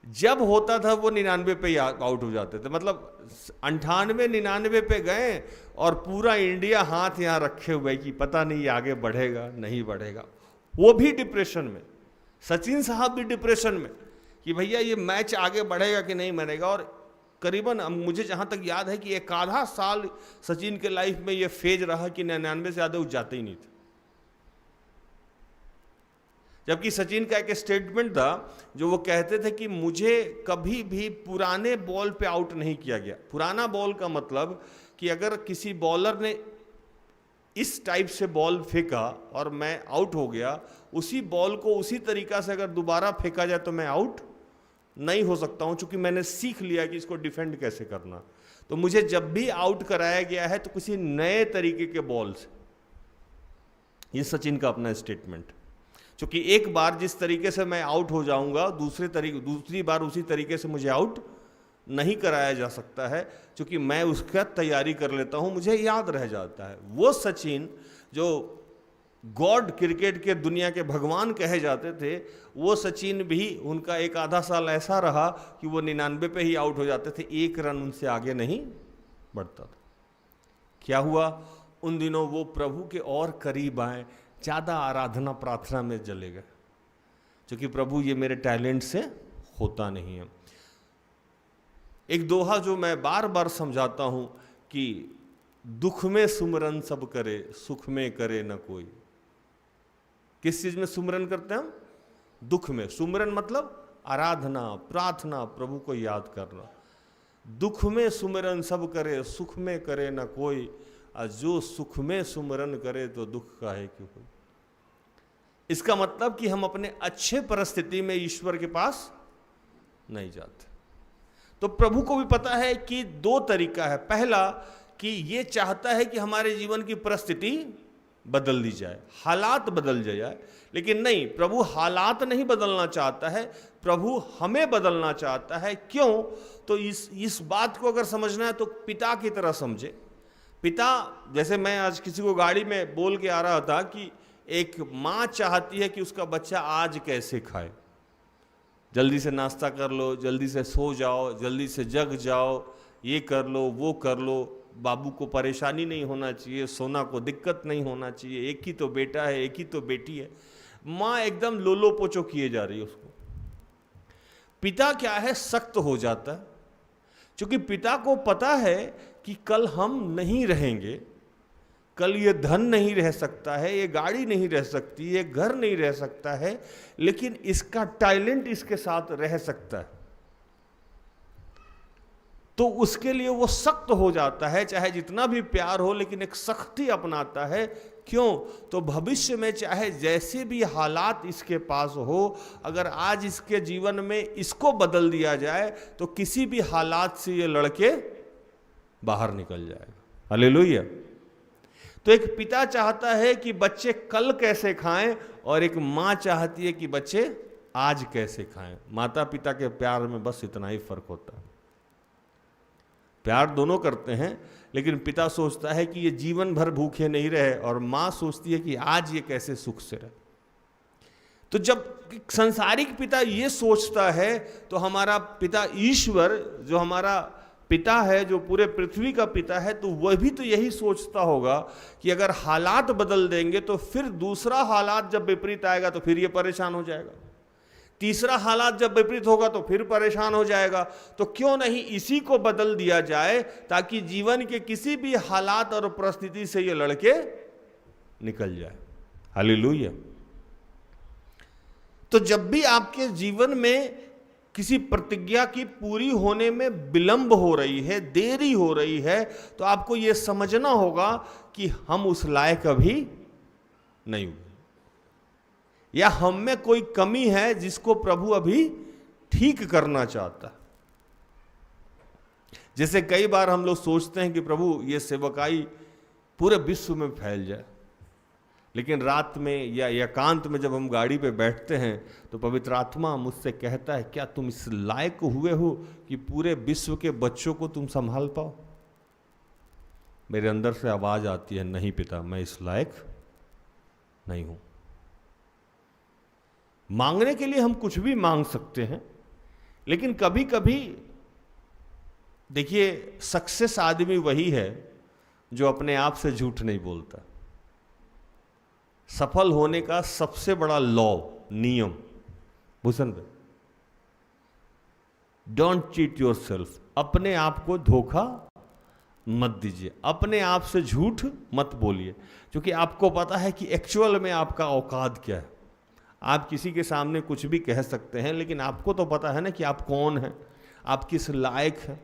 F: जब होता था वो 99 पे आउट हो जाते थे, मतलब 98 99 पे गए और पूरा इंडिया हाथ यहाँ रखे हुए कि पता नहीं आगे बढ़ेगा नहीं बढ़ेगा। वो भी डिप्रेशन में, सचिन साहब भी डिप्रेशन में कि भैया ये मैच आगे बढ़ेगा कि नहीं बढ़ेगा। और करीबन मुझे जहाँ तक याद है कि एक आधा साल सचिन के लाइफ में ये फेज रहा कि 99 से ज़्यादा वो जाते ही नहीं थे। जबकि सचिन का एक स्टेटमेंट था जो वो कहते थे कि मुझे कभी भी पुराने बॉल पे आउट नहीं किया गया। पुराना बॉल का मतलब कि अगर किसी बॉलर ने इस टाइप से बॉल फेंका और मैं आउट हो गया, उसी बॉल को उसी तरीका से अगर दोबारा फेंका जाए तो मैं आउट नहीं हो सकता हूं, क्योंकि मैंने सीख लिया कि इसको डिफेंड कैसे करना। तो मुझे जब भी आउट कराया गया है तो किसी नए तरीके के बॉल से। ये सचिन का अपना स्टेटमेंट, क्योंकि एक बार जिस तरीके से मैं आउट हो जाऊंगा, दूसरी बार उसी तरीके से मुझे आउट नहीं कराया जा सकता है, क्योंकि मैं उसका तैयारी कर लेता हूं, मुझे याद रह जाता है। वो सचिन जो गॉड क्रिकेट के दुनिया के भगवान कहे जाते थे, वो सचिन भी, उनका एक आधा साल ऐसा रहा कि वो 99 पे ही आउट हो जाते थे, एक रन उनसे आगे नहीं बढ़ता था। क्या हुआ? उन दिनों वो प्रभु के और करीब आए, ज़्यादा आराधना प्रार्थना में जले गए, क्योंकि प्रभु ये मेरे टैलेंट से होता नहीं है। एक दोहा जो मैं बार बार समझाता हूँ कि दुख में सुमरन सब करे, सुख में करे न कोई। किस चीज़ में सुमरन करते हैं हम? दुख में। सुमरन मतलब आराधना, प्रार्थना, प्रभु को याद करना। दुख में सुमरन सब करे, सुख में करे न कोई, और जो सुख में सुमरन करे तो दुख काहे क्यों कोई। इसका मतलब कि हम अपने अच्छे परिस्थिति में ईश्वर के पास नहीं जाते। तो प्रभु को भी पता है कि दो तरीका है। पहला कि ये चाहता है कि हमारे जीवन की परिस्थिति बदल दी जाए, हालात बदल जाए, लेकिन नहीं, प्रभु हालात नहीं बदलना चाहता है, प्रभु हमें बदलना चाहता है। क्यों? तो इस बात को अगर समझना है तो पिता की तरह समझे। पिता, जैसे मैं आज किसी को गाड़ी में बोल के आ रहा था कि एक माँ चाहती है कि उसका बच्चा आज कैसे खाए, जल्दी से नाश्ता कर लो, जल्दी से सो जाओ, जल्दी से जग जाओ, ये कर लो वो कर लो, बाबू को परेशानी नहीं होना चाहिए, सोना को दिक्कत नहीं होना चाहिए, एक ही तो बेटा है, एक ही तो बेटी है। माँ एकदम लोलो पोचो किए जा रही है उसको। पिता क्या है, सख्त हो जाता है, क्योंकि पिता को पता है कि कल हम नहीं रहेंगे, कल ये धन नहीं रह सकता है, ये गाड़ी नहीं रह सकती, ये घर नहीं रह सकता है, लेकिन इसका टैलेंट इसके साथ रह सकता है। तो उसके लिए वो सख्त हो जाता है, चाहे जितना भी प्यार हो, लेकिन एक सख्ती अपनाता है। क्यों? तो भविष्य में चाहे जैसे भी हालात इसके पास हो, अगर आज इसके जीवन में इसको बदल दिया जाए तो किसी भी हालात से ये लड़के बाहर निकल जाएगा। हालेलुया। तो एक पिता चाहता है कि बच्चे कल कैसे खाएं, और एक माँ चाहती है कि बच्चे आज कैसे खाएं। माता पिता के प्यार में बस इतना ही फर्क होता है। प्यार दोनों करते हैं, लेकिन पिता सोचता है कि ये जीवन भर भूखे नहीं रहे, और माँ सोचती है कि आज ये कैसे सुख से रहे। तो जब संसारिक पिता ये सोचता है, तो हमारा पिता ईश्वर, जो हमारा पिता है, जो पूरे पृथ्वी का पिता है, तो वह भी तो यही सोचता होगा कि अगर हालात बदल देंगे तो फिर दूसरा हालात जब विपरीत आएगा तो फिर ये परेशान हो जाएगा, तीसरा हालात जब विपरीत होगा तो फिर परेशान हो जाएगा। तो क्यों नहीं इसी को बदल दिया जाए, ताकि जीवन के किसी भी हालात और परिस्थिति से ये लड़के निकल जाए। हालेलुया। तो जब भी आपके जीवन में किसी प्रतिज्ञा की पूरी होने में विलंब हो रही है, देरी हो रही है, तो आपको यह समझना होगा कि हम उस लायक अभी नहीं हुए, या हम में कोई कमी है जिसको प्रभु अभी ठीक करना चाहता है। जैसे कई बार हम लोग सोचते हैं कि प्रभु ये सेवकाई पूरे विश्व में फैल जाए, लेकिन रात में या एकांत में जब हम गाड़ी पे बैठते हैं तो पवित्र आत्मा मुझसे कहता है, क्या तुम इस लायक हुए हो कि पूरे विश्व के बच्चों को तुम संभाल पाओ? मेरे अंदर से आवाज आती है, नहीं पिता, मैं इस लायक नहीं हूं। मांगने के लिए हम कुछ भी मांग सकते हैं, लेकिन कभी कभी देखिए, सक्सेस आदमी वही है जो अपने आप से झूठ नहीं बोलता। सफल होने का सबसे बड़ा लॉ, नियम, भूषण भाई, डोंट चीट योर सेल्फ। अपने आप को धोखा मत दीजिए, अपने आप से झूठ मत बोलिए, क्योंकि आपको पता है कि एक्चुअल में आपका औकात क्या है। आप किसी के सामने कुछ भी कह सकते हैं, लेकिन आपको तो पता है ना कि आप कौन हैं, आप किस लायक हैं।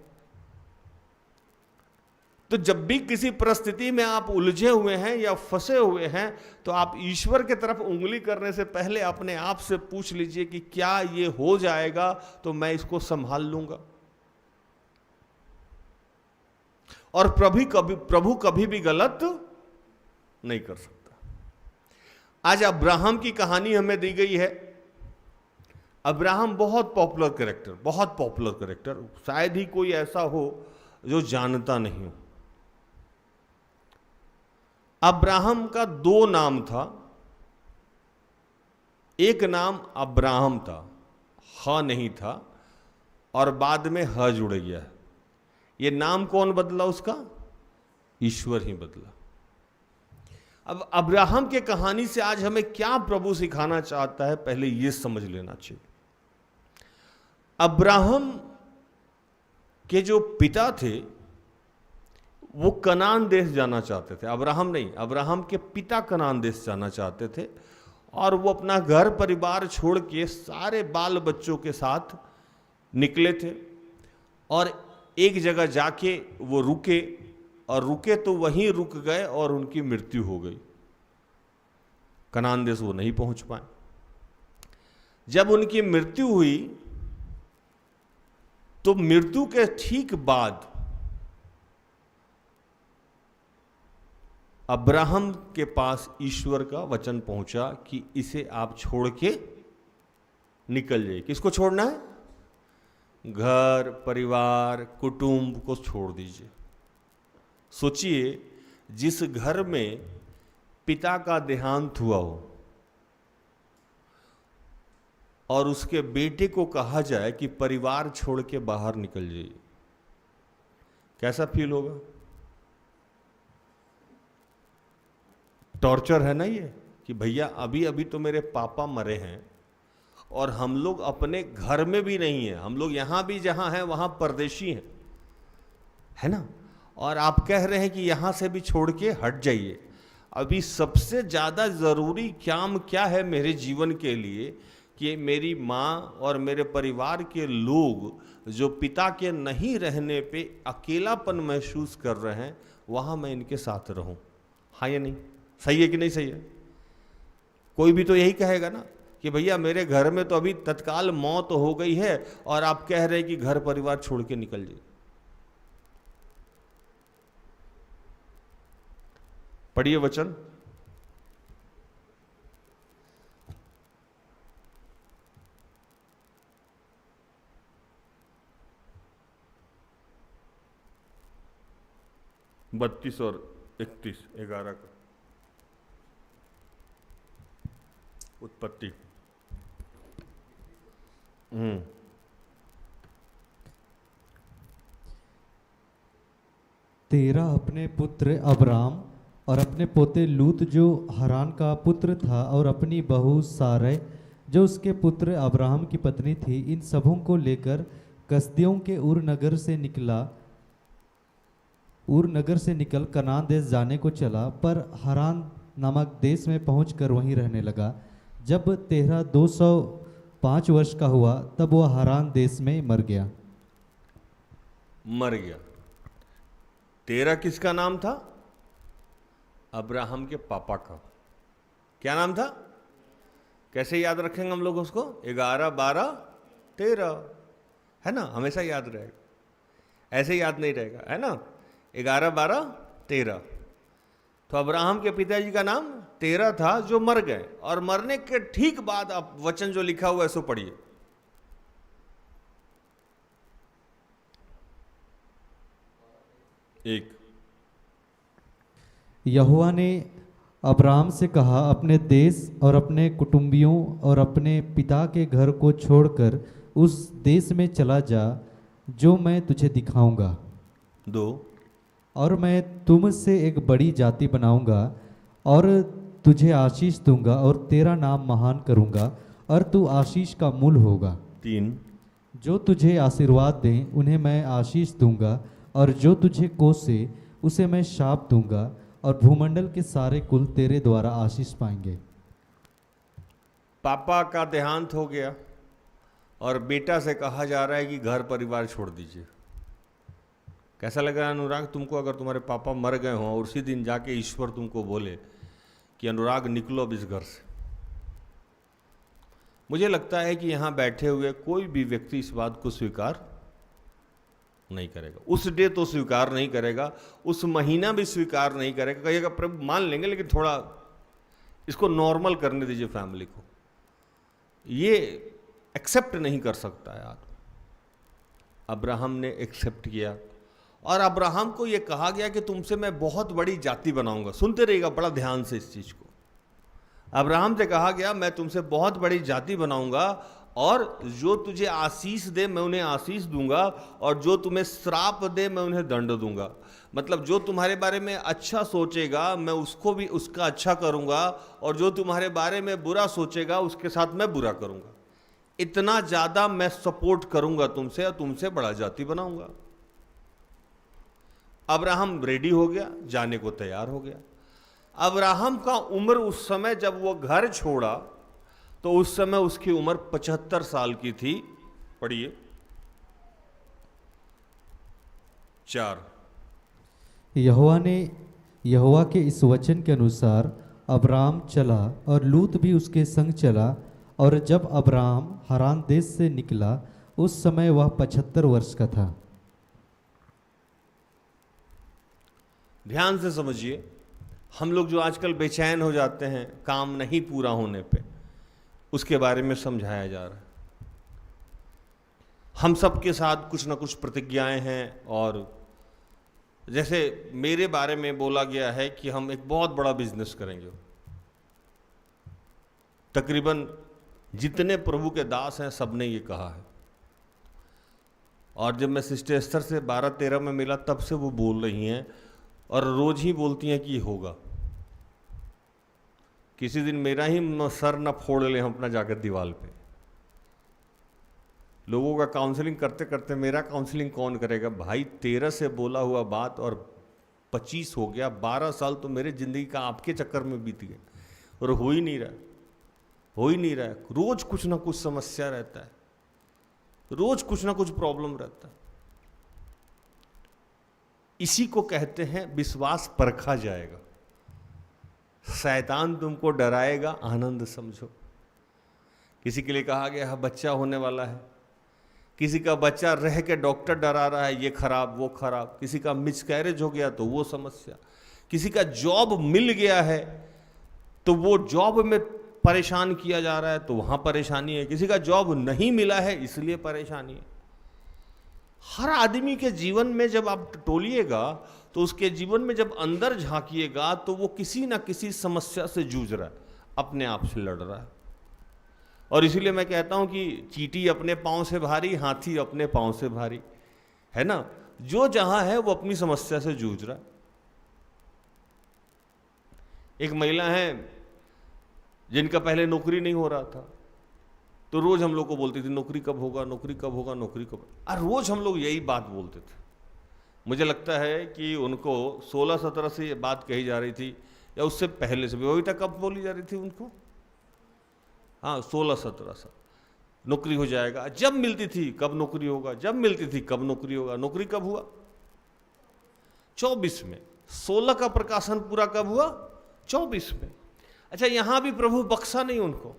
F: तो जब भी किसी परिस्थिति में आप उलझे हुए हैं या फंसे हुए हैं, तो आप ईश्वर की तरफ उंगली करने से पहले अपने आप से पूछ लीजिए कि क्या ये हो जाएगा तो मैं इसको संभाल लूंगा। और प्रभु कभी भी गलत नहीं कर सकता। आज अब्राहम की कहानी हमें दी गई है। अब्राहम बहुत पॉपुलर कैरेक्टर, शायद ही कोई ऐसा हो जो जानता नहीं हो। अब्राहम का 2 नाम था। एक नाम अब्राहम था, ह नहीं था, और बाद में ह जुड़ गया है। ये नाम कौन बदला उसका? ईश्वर ही बदला। अब अब्राहम के कहानी से आज हमें क्या प्रभु सिखाना चाहता है, पहले यह समझ लेना चाहिए। अब्राहम के जो पिता थे वो कनान देश जाना चाहते थे। अब्राहम नहीं, अब्राहम के पिता कनान देश जाना चाहते थे, और वो अपना घर परिवार छोड़ के सारे बाल बच्चों के साथ निकले थे, और एक जगह जाके वो रुके, और रुके तो वहीं रुक गए और उनकी मृत्यु हो गई। कनान देश वो नहीं पहुंच पाए। जब उनकी मृत्यु हुई तो मृत्यु के ठीक बाद अब्राहम के पास ईश्वर का वचन पहुंचा कि इसे आप छोड़ के निकल जाइए। किसको छोड़ना है? घर परिवार कुटुंब को छोड़ दीजिए। सोचिए, जिस घर में पिता का देहांत हुआ हो और उसके बेटे को कहा जाए कि परिवार छोड़ के बाहर निकल जाइए, कैसा फील होगा? टॉर्चर है ना ये, कि भैया अभी अभी तो मेरे पापा मरे हैं और हम लोग अपने घर में भी नहीं हैं, हम लोग यहाँ भी जहाँ हैं वहाँ परदेशी हैं, है ना, और आप कह रहे हैं कि यहाँ से भी छोड़ के हट जाइए। अभी सबसे ज़्यादा ज़रूरी काम क्या है मेरे जीवन के लिए कि मेरी माँ और मेरे परिवार के लोग जो पिता के नहीं रहने पे अकेलापन महसूस कर रहे हैं, वहाँ मैं इनके साथ रहूँ। हाँ या नहीं? सही है कि नहीं सही है? कोई भी तो यही कहेगा ना कि भैया मेरे घर में तो अभी तत्काल मौत हो गई है और आप कह रहे हैं कि घर परिवार छोड़ के निकल जाइए। पढ़िए वचन। बत्तीस और 31 11 का उत्पत्ति।
A: तेरा अपने पुत्र अब्राम और अपने पोते लूत जो हरान का पुत्र था और अपनी बहू सारै जो उसके पुत्र अब्राहम की पत्नी थी, इन सबों को लेकर कसदियों के उर नगर से निकल कनान देश जाने को चला, पर हरान नामक देश में पहुंचकर वहीं रहने लगा। जब तेरह 205 वर्ष का हुआ तब वह हरान देश में मर गया।
F: तेरह किसका नाम था? अब्राहम के पापा का। क्या नाम था? कैसे याद रखेंगे हम लोग उसको? 11 12 13 है ना, हमेशा याद रहेगा, ऐसे याद नहीं रहेगा, है ना। 11 12 13। तो अब्राहम के पिताजी का नाम तेरह था जो मर गए, और मरने के ठीक बाद आप वचन जो लिखा हुआ है सो पढ़िए। एक,
A: यहोवा ने अब्राहम से कहा, अपने देश और अपने कुटुंबियों और अपने पिता के घर को छोड़कर उस देश में चला जा जो मैं तुझे दिखाऊंगा।
F: 2,
A: और मैं तुम से एक बड़ी जाति बनाऊंगा और तुझे आशीष दूंगा और तेरा नाम महान करूंगा और तू आशीष का मूल होगा।
F: 3,
A: जो तुझे आशीर्वाद दें उन्हें मैं आशीष दूंगा और जो तुझे कोसे उसे मैं शाप दूंगा, और भूमंडल के सारे कुल तेरे द्वारा आशीष पाएंगे।
F: पापा का देहांत हो गया और बेटा से कहा जा रहा है कि घर परिवार छोड़ दीजिए। कैसा लग रहा है अनुराग तुमको, अगर तुम्हारे पापा मर गए हों और उसी दिन जाके ईश्वर तुमको बोले कि अनुराग निकलो अब इस घर से? मुझे लगता है कि यहाँ बैठे हुए कोई भी व्यक्ति इस बात को स्वीकार नहीं करेगा। उस डे तो स्वीकार नहीं करेगा, उस महीना भी स्वीकार नहीं करेगा। कहिएगा प्रभु मान लेंगे लेकिन थोड़ा इसको नॉर्मल करने दीजिए फैमिली को। ये एक्सेप्ट नहीं कर सकता है आदमी। अब्राहम ने एक्सेप्ट किया, और अब्राहम को यह कहा गया कि तुमसे मैं बहुत बड़ी जाति बनाऊंगा। सुनते रहिएगा बड़ा ध्यान से इस चीज को। अब्राहम से कहा गया मैं तुमसे बहुत बड़ी जाति बनाऊंगा, और जो तुझे आशीष दे मैं उन्हें आशीष दूंगा, और जो तुम्हें श्राप दे मैं उन्हें दंड दूंगा। मतलब जो तुम्हारे बारे में अच्छा सोचेगा मैं उसको भी उसका अच्छा करूंगा, और जो तुम्हारे बारे में बुरा सोचेगा उसके साथ मैं बुरा करूंगा। इतना ज्यादा मैं सपोर्ट करूंगा तुमसे और तुमसे बड़ा जाति बनाऊंगा। अब्राहम रेडी हो गया, जाने को तैयार हो गया। अब्राहम का उम्र उस समय जब वो घर छोड़ा तो उस समय उसकी उम्र 75 साल की थी। पढ़िए 4।
A: यहोवा के इस वचन के अनुसार अब्राम चला और लूत भी उसके संग चला, और जब अब्राम हरान देश से निकला उस समय वह 75 वर्ष का था।
F: ध्यान से समझिए, हम लोग जो आजकल बेचैन हो जाते हैं काम नहीं पूरा होने पे, उसके बारे में समझाया जा रहा है। हम सबके साथ कुछ ना कुछ प्रतिज्ञाएं हैं, और जैसे मेरे बारे में बोला गया है कि हम एक बहुत बड़ा बिजनेस करेंगे। तकरीबन जितने प्रभु के दास हैं सबने ये कहा है, और जब मैं सिस्टर एस्तर से 12-13 में मिला तब से वो बोल रही हैं, और रोज ही बोलती हैं कि ये होगा। किसी दिन मेरा ही सर न फोड़ ले हम अपना जाकर दीवार पे। लोगों का काउंसलिंग करते करते मेरा काउंसलिंग कौन करेगा भाई? 13 से बोला हुआ बात और 25 हो गया। 12 साल तो मेरे जिंदगी का आपके चक्कर में बीत गए और हो ही नहीं रहा। हो ही नहीं रहा है। रोज कुछ ना कुछ समस्या रहता है, रोज कुछ ना कुछ प्रॉब्लम रहता है। इसी को कहते हैं विश्वास परखा जाएगा। शैतान तुमको डराएगा, आनंद समझो। किसी के लिए कहा गया है बच्चा होने वाला है, किसी का बच्चा रह के डॉक्टर डरा रहा है ये खराब वो खराब, किसी का मिसकैरेज हो गया तो वो समस्या, किसी का जॉब मिल गया है तो वो जॉब में परेशान किया जा रहा है तो वहां परेशानी है, किसी का जॉब नहीं मिला है इसलिए परेशानी है। हर आदमी के जीवन में जब आप टटोलिएगा तो उसके जीवन में जब अंदर झांकिएगा तो वो किसी ना किसी समस्या से जूझ रहा है, अपने आप से लड़ रहा है। और इसीलिए मैं कहता हूं कि चींटी अपने पांव से भारी, हाथी अपने पांव से भारी, है ना। जो जहां है वो अपनी समस्या से जूझ रहा है। एक महिला है जिनका पहले नौकरी नहीं हो रहा था, तो रोज हम लोग को बोलती थी नौकरी कब होगा, नौकरी कब होगा, नौकरी कब। और रोज हम लोग यही बात बोलते थे। मुझे लगता है कि उनको 16-17 से ये बात कही जा रही थी, या उससे पहले से भी। अभी तक कब बोली जा रही थी उनको? हाँ, 16-17 साल। नौकरी हो जाएगा, जब मिलती थी कब नौकरी होगा, जब मिलती थी कब नौकरी होगा। नौकरी कब हुआ? 24 में। 16 का प्रकाशन पूरा कब हुआ? 24 में। अच्छा, यहां भी प्रभु बख्शा नहीं उनको।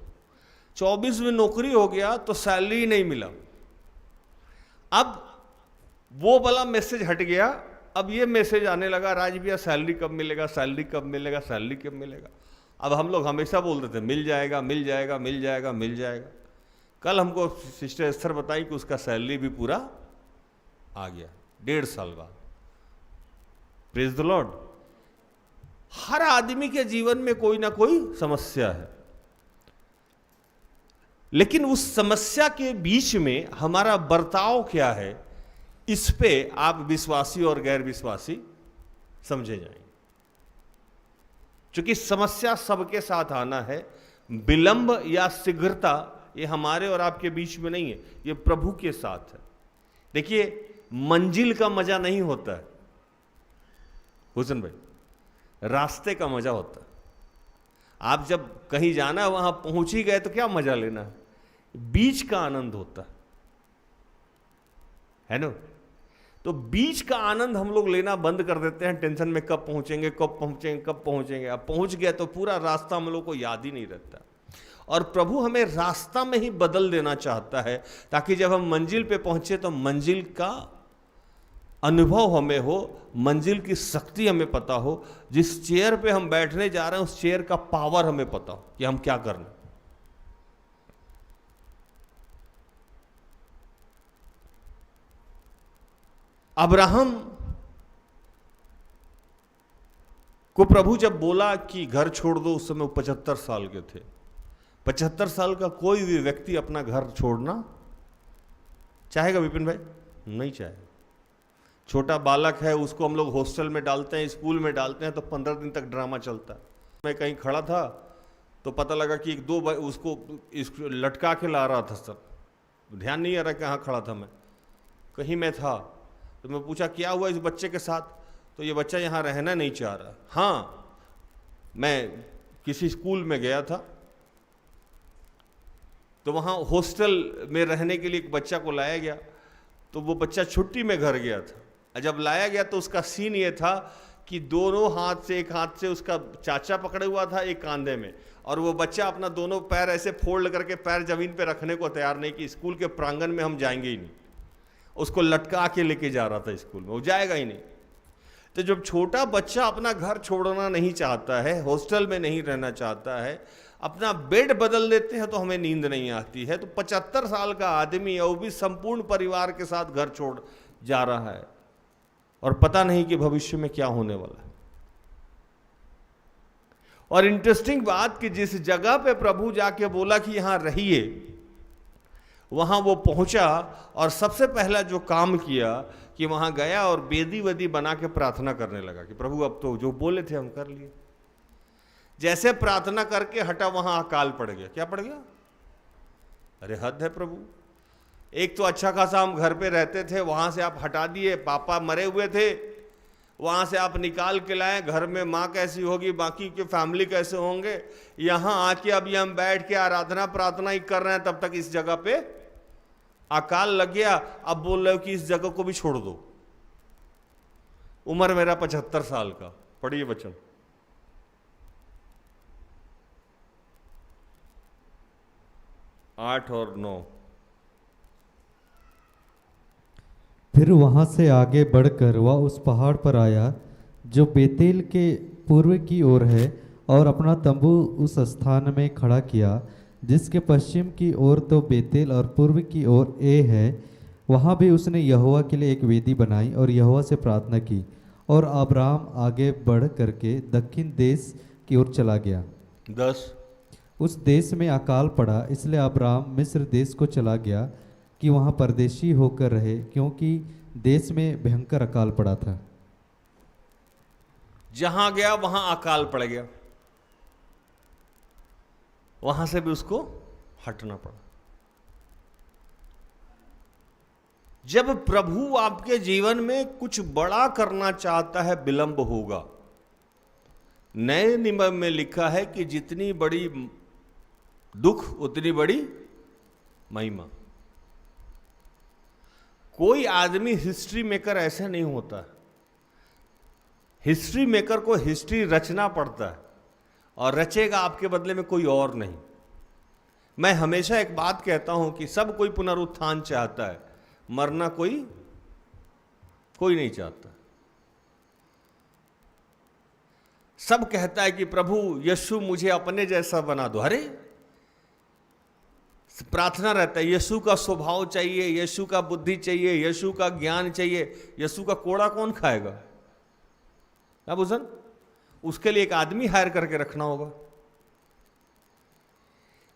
F: 24 में नौकरी हो गया तो सैलरी नहीं मिला। अब वो वाला मैसेज हट गया, अब ये मैसेज आने लगा, राज भैया सैलरी कब मिलेगा, सैलरी कब मिलेगा, सैलरी कब मिलेगा। अब हम लोग हमेशा बोल रहे थे मिल जाएगा मिल जाएगा मिल जाएगा मिल जाएगा। कल हमको सिस्टर एस्थर बताई कि उसका सैलरी भी पूरा आ गया 1.5 साल बाद। Praise the Lord. हर आदमी के जीवन में कोई ना कोई समस्या है, लेकिन उस समस्या के बीच में हमारा बर्ताव क्या है, इस पे आप विश्वासी और गैर विश्वासी समझे जाएंगे। क्योंकि समस्या सबके साथ आना है। विलंब या शीघ्रता ये हमारे और आपके बीच में नहीं है, ये प्रभु के साथ है। देखिए, मंजिल का मजा नहीं होता है हुसैन भाई, रास्ते का मजा होता है। आप जब कहीं जाना है, वहां पहुंच ही गए तो क्या मजा लेना है, बीच का आनंद होता है ना। तो बीच का आनंद हम लोग लेना बंद कर देते हैं, टेंशन में कब पहुंचेंगे कब पहुंचेंगे कब पहुंचेंगे। अब पहुंच गया तो पूरा रास्ता हम लोग को याद ही नहीं रहता। और प्रभु हमें रास्ता में ही बदल देना चाहता है, ताकि जब हम मंजिल पे पहुंचे तो मंजिल का अनुभव हमें हो, मंजिल की शक्ति हमें पता हो, जिस चेयर पे हम बैठने जा रहे हैं उस चेयर का पावर हमें पता हो कि हम क्या करना। अब्राहम को प्रभु जब बोला कि घर छोड़ दो, उस समय वो 75 साल के थे। 75 साल का कोई भी व्यक्ति अपना घर छोड़ना चाहेगा विपिन भाई? नहीं चाहेगा। छोटा बालक है, उसको हम लोग हॉस्टल में डालते हैं, स्कूल में डालते हैं, तो 15 दिन तक ड्रामा चलता है। मैं कहीं खड़ा था तो पता लगा कि 1-2 उसको लटका के ला रहा था सब, ध्यान नहीं आ रहा कहाँ खड़ा था मैं, कहीं मैं था। तो मैं पूछा क्या हुआ इस बच्चे के साथ, तो ये बच्चा यहाँ रहना नहीं चाह रहा। हाँ, मैं किसी स्कूल में गया था, तो वहाँ हॉस्टल में रहने के लिए एक बच्चा को लाया गया, तो वो बच्चा छुट्टी में घर गया था। जब लाया गया तो उसका सीन ये था कि दोनों हाथ से, एक हाथ से उसका चाचा पकड़े हुआ था, एक कांधे में, और वो बच्चा अपना दोनों पैर ऐसे फोल्ड करके पैर जमीन पे रखने को तैयार नहीं कि स्कूल के प्रांगण में हम जाएंगे ही नहीं। उसको लटका के लेके जा रहा था स्कूल में, वो जाएगा ही नहीं। तो जब छोटा बच्चा अपना घर छोड़ना नहीं चाहता है, हॉस्टल में नहीं रहना चाहता है, अपना बेड बदल देते हैं तो हमें नींद नहीं आती है। तो 75 साल का आदमी है, वो भी संपूर्ण परिवार के साथ घर छोड़ जा रहा है, और पता नहीं कि भविष्य में क्या होने वाला है। और इंटरेस्टिंग बात कि जिस जगह पे प्रभु जाके बोला कि यहां रहिए, वहां वो पहुंचा और सबसे पहला जो काम किया कि वहां गया और बेदी वेदी बना के प्रार्थना करने लगा कि प्रभु अब तो जो बोले थे हम कर लिए। जैसे प्रार्थना करके हटा, वहां अकाल पड़ गया। क्या पड़ गया? अरे हद है प्रभु, एक तो अच्छा खासा हम घर पे रहते थे, वहां से आप हटा दिए। पापा मरे हुए थे, वहाँ से आप निकाल के लाएं, घर में माँ कैसी होगी, बाकी के फैमिली कैसे होंगे, यहाँ आके अभी हम बैठ के आराधना प्रार्थना ही कर रहे हैं, तब तक इस जगह पे अकाल लग गया। अब बोल रहे हो कि इस जगह को भी छोड़ दो। उम्र मेरा 75 साल का। पढ़िए वचन। 8 और 9।
A: फिर वहाँ से आगे बढ़कर वह उस पहाड़ पर आया जो बेतेल के पूर्व की ओर है, और अपना तंबू उस स्थान में खड़ा किया जिसके पश्चिम की ओर तो बेतेल और पूर्व की ओर ए है। वहाँ भी उसने यहोवा के लिए एक वेदी बनाई और यहोवा से प्रार्थना की। और अब्राम आगे बढ़ करके दक्षिण देश की ओर चला गया।
F: 10।
A: उस देश में अकाल पड़ा, इसलिए अब्राम मिस्र देश को चला गया कि वहाँ परदेशी होकर रहे, क्योंकि देश में भयंकर अकाल पड़ा था।
F: जहां गया वहां अकाल पड़ गया, वहां से भी उसको हटना पड़ा। जब प्रभु आपके जीवन में कुछ बड़ा करना चाहता है, विलंब होगा। नए नियम में लिखा है कि जितनी बड़ी दुख उतनी बड़ी महिमा। कोई आदमी हिस्ट्री मेकर ऐसे नहीं होता। हिस्ट्री मेकर को हिस्ट्री रचना पड़ता है, और रचेगा आपके बदले में कोई और नहीं। मैं हमेशा एक बात कहता हूं कि सब कोई पुनरुत्थान चाहता है, मरना कोई नहीं चाहता। सब कहता है कि प्रभु यीशु मुझे अपने जैसा बना दो। अरे प्रार्थना रहता है, यीशु का स्वभाव चाहिए, यीशु का बुद्धि चाहिए, यीशु का ज्ञान चाहिए। यीशु का कोड़ा कौन खाएगा? क्या बुझन? उसके लिए एक आदमी हायर करके रखना होगा।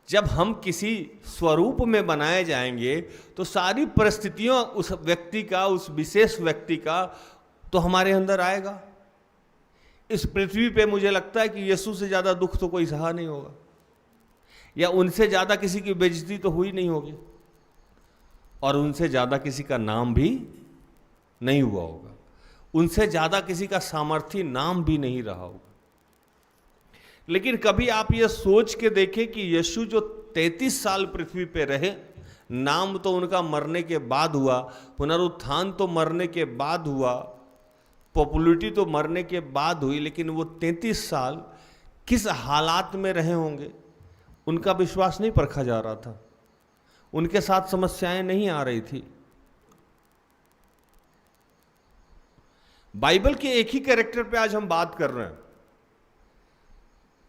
F: जब हम किसी स्वरूप में बनाए जाएंगे तो सारी परिस्थितियों उस व्यक्ति का, उस विशेष व्यक्ति का तो हमारे अंदर आएगा। इस पृथ्वी पे मुझे लगता है कि यीशु से ज्यादा दुख तो कोई सहा नहीं होगा, या उनसे ज्यादा किसी की बेइज्जती तो हुई नहीं होगी, और उनसे ज्यादा किसी का नाम भी नहीं हुआ होगा, उनसे ज्यादा किसी का सामर्थी नाम भी नहीं रहा होगा। लेकिन कभी आप ये सोच के देखें कि यीशु जो 33 साल पृथ्वी पे रहे, नाम तो उनका मरने के बाद हुआ, पुनरुत्थान तो मरने के बाद हुआ, पॉपुलैरिटी तो मरने के बाद हुई, लेकिन वो 33 साल किस हालात में रहे होंगे उनका विश्वास नहीं परखा जा रहा था। उनके साथ समस्याएं नहीं आ रही थी। बाइबल के एक ही कैरेक्टर पे आज हम बात कर रहे हैं,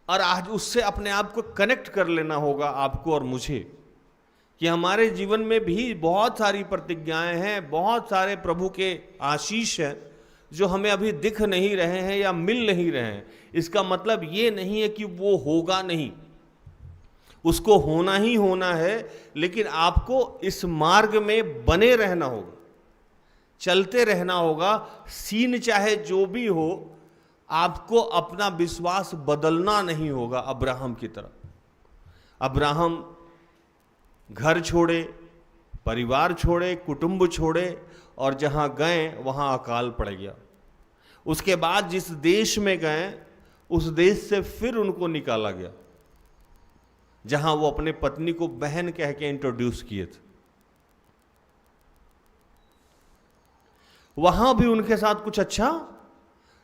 F: और आज उससे अपने आप को कनेक्ट कर लेना होगा आपको और मुझे, कि हमारे जीवन में भी बहुत सारी प्रतिज्ञाएं हैं, बहुत सारे प्रभु के आशीष हैं जो हमें अभी दिख नहीं रहे हैं या मिल नहीं रहे हैं। इसका मतलब ये नहीं है कि वो होगा नहीं, उसको होना ही होना है, लेकिन आपको इस मार्ग में बने रहना होगा, चलते रहना होगा। सीन चाहे जो भी हो, आपको अपना विश्वास बदलना नहीं होगा। अब्राहम की तरह, अब्राहम घर छोड़े, परिवार छोड़े, कुटुंब छोड़े, और जहां गए वहां अकाल पड़ गया। उसके बाद जिस देश में गए उस देश से फिर उनको निकाला गया, जहां वो अपने पत्नी को बहन कह के इंट्रोड्यूस किए थे। वहां भी उनके साथ कुछ अच्छा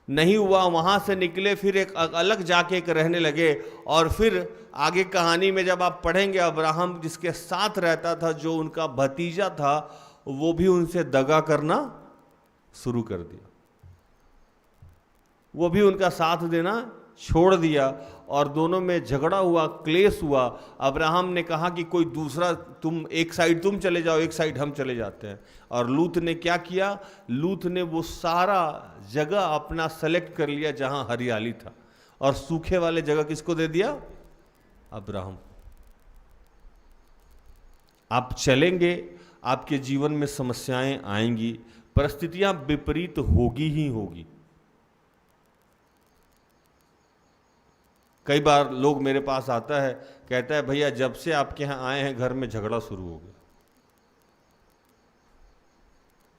F: नहीं हुआ। वहां से निकले, फिर एक अलग जाके एक रहने लगे, और फिर आगे कहानी में जब आप पढ़ेंगे, अब्राहम जिसके साथ रहता था, जो उनका भतीजा था, वो भी उनसे दगा करना शुरू कर दिया। वो भी उनका साथ देना छोड़ दिया, और दोनों में झगड़ा हुआ, क्लेश हुआ। अब्राहम ने कहा कि कोई दूसरा, तुम एक साइड तुम चले जाओ, एक साइड हम चले जाते हैं। और लूत ने क्या किया? लूत ने वो सारा जगह अपना सेलेक्ट कर लिया जहां हरियाली था, और सूखे वाले जगह किसको दे दिया? अब्राहम। आप चलेंगे, आपके जीवन में समस्याएं आएंगी, परिस्थितियां विपरीत होगी ही होगी। कई बार लोग मेरे पास आता है, कहता है भैया जब से आपके यहाँ आए हैं घर में झगड़ा शुरू हो गया।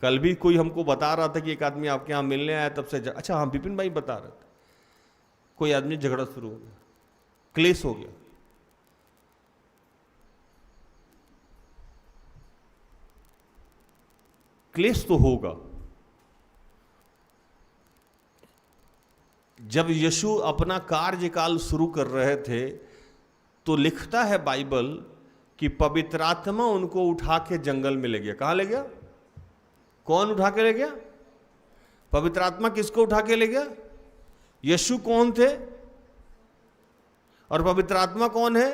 F: कल भी कोई हमको बता रहा था कि एक आदमी आपके यहाँ मिलने आया, तब से अच्छा हाँ विपिन भाई बता रहे थे, कोई आदमी झगड़ा शुरू हो गया, क्लेश हो गया। क्लेश तो होगा। जब यीशु अपना कार्यकाल शुरू कर रहे थे तो लिखता है बाइबल कि पवित्र आत्मा उनको उठा के जंगल में ले गया। कहां ले गया? कौन उठा के ले गया? पवित्र आत्मा किसको उठा के ले गया? यीशु कौन थे और पवित्र आत्मा कौन है?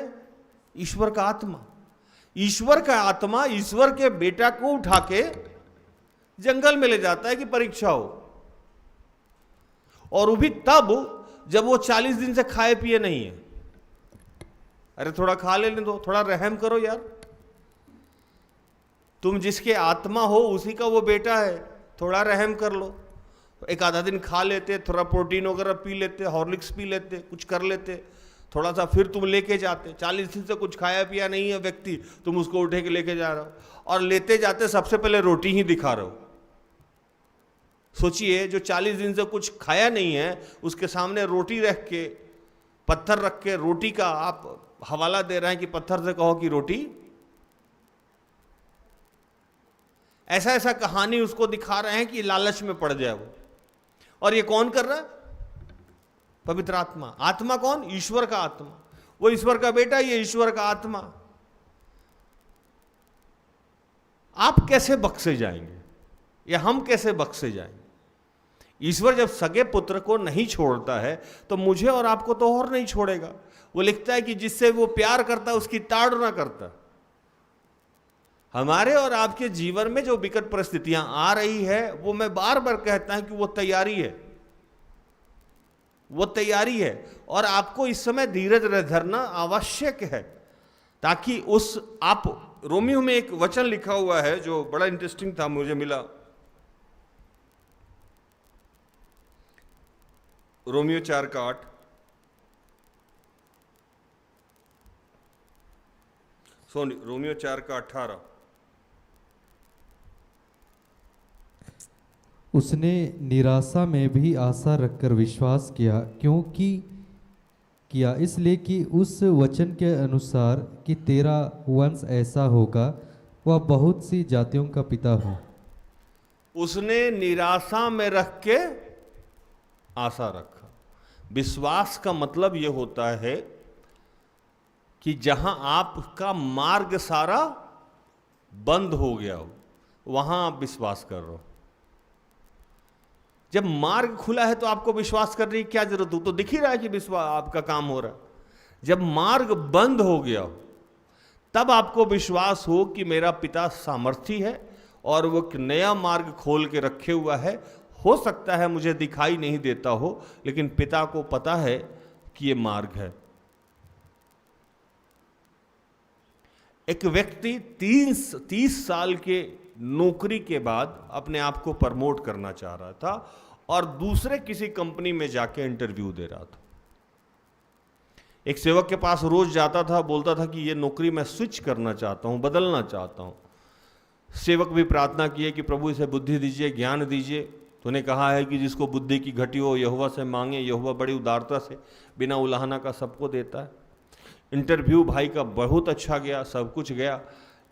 F: ईश्वर का आत्मा। ईश्वर का आत्मा ईश्वर के बेटा को उठा के जंगल में ले जाता है कि परीक्षा हो, और वो भी तब जब वो 40 दिन से खाए पिए नहीं है। अरे थोड़ा खा लेने दो, थोड़ा रहम करो यार, तुम जिसके आत्मा हो उसी का वो बेटा है, थोड़ा रहम कर लो। एक आधा दिन खा लेते, थोड़ा प्रोटीन वगैरह पी लेते, हॉर्लिक्स पी लेते, कुछ कर लेते थोड़ा सा, फिर तुम लेके जाते। 40 दिन से कुछ खाया पिया नहीं है व्यक्ति, तुम उसको उठे के लेके जा रहे हो, और लेते जाते सबसे पहले रोटी ही दिखा रहे हो। सोचिए, जो 40 दिन से कुछ खाया नहीं है उसके सामने रोटी रख के, पत्थर रख के रोटी का आप हवाला दे रहे हैं कि पत्थर से कहो कि रोटी। ऐसा ऐसा कहानी उसको दिखा रहे हैं कि लालच में पड़ जाए वो। और ये कौन कर रहा है? पवित्र आत्मा। आत्मा कौन? ईश्वर का आत्मा। वो ईश्वर का बेटा, ये ईश्वर का आत्मा। आप कैसे बख्शे जाएंगे या हम कैसे बख्शे जाएंगे? ईश्वर जब सगे पुत्र को नहीं छोड़ता है तो मुझे और आपको तो और नहीं छोड़ेगा। वो लिखता है कि जिससे वो प्यार करता है उसकी ताड़ना करता। हमारे और आपके जीवन में जो विकट परिस्थितियां आ रही है, वो मैं बार बार कहता हूं कि वो तैयारी है, वो तैयारी है। और आपको इस समय धीरज धरना आवश्यक है, ताकि उस आप रोमियो में एक वचन लिखा हुआ है जो बड़ा इंटरेस्टिंग था, मुझे मिला। Romeo 4:8, Romeo 4:18।
A: उसने निराशा में भी आशा रखकर विश्वास किया, क्योंकि किया इसलिए कि उस वचन के अनुसार कि तेरा वंश ऐसा होगा, वह बहुत सी जातियों का पिता हो।
F: उसने निराशा में रख के आशा रखा। विश्वास का मतलब यह होता है कि जहां आपका मार्ग सारा बंद हो गया हो, वहां आप विश्वास कर रहे हो। जब मार्ग खुला है तो आपको विश्वास करने की क्या जरूरत हो? तो दिख ही रहा है कि विश्वास आपका काम हो रहा है। जब मार्ग बंद हो गया हो तब आपको विश्वास हो कि मेरा पिता सामर्थी है और वो एक नया मार्ग खोल के रखे हुआ है। हो सकता है मुझे दिखाई नहीं देता हो, लेकिन पिता को पता है कि ये मार्ग है। एक व्यक्ति 30 साल के नौकरी के बाद अपने आप को प्रमोट करना चाह रहा था और दूसरे किसी कंपनी में जाके इंटरव्यू दे रहा था। एक सेवक के पास रोज जाता था, बोलता था कि ये नौकरी मैं स्विच करना चाहता हूं, बदलना चाहता हूं। सेवक भी प्रार्थना किए कि प्रभु इसे बुद्धि दीजिए, ज्ञान दीजिए। तो उन्हें कहा है कि जिसको बुद्धि की घटी हो यहोवा से मांगे, यहोवा बड़ी उदारता से बिना उलाहना का सबको देता है। इंटरव्यू भाई का बहुत अच्छा गया, सब कुछ गया,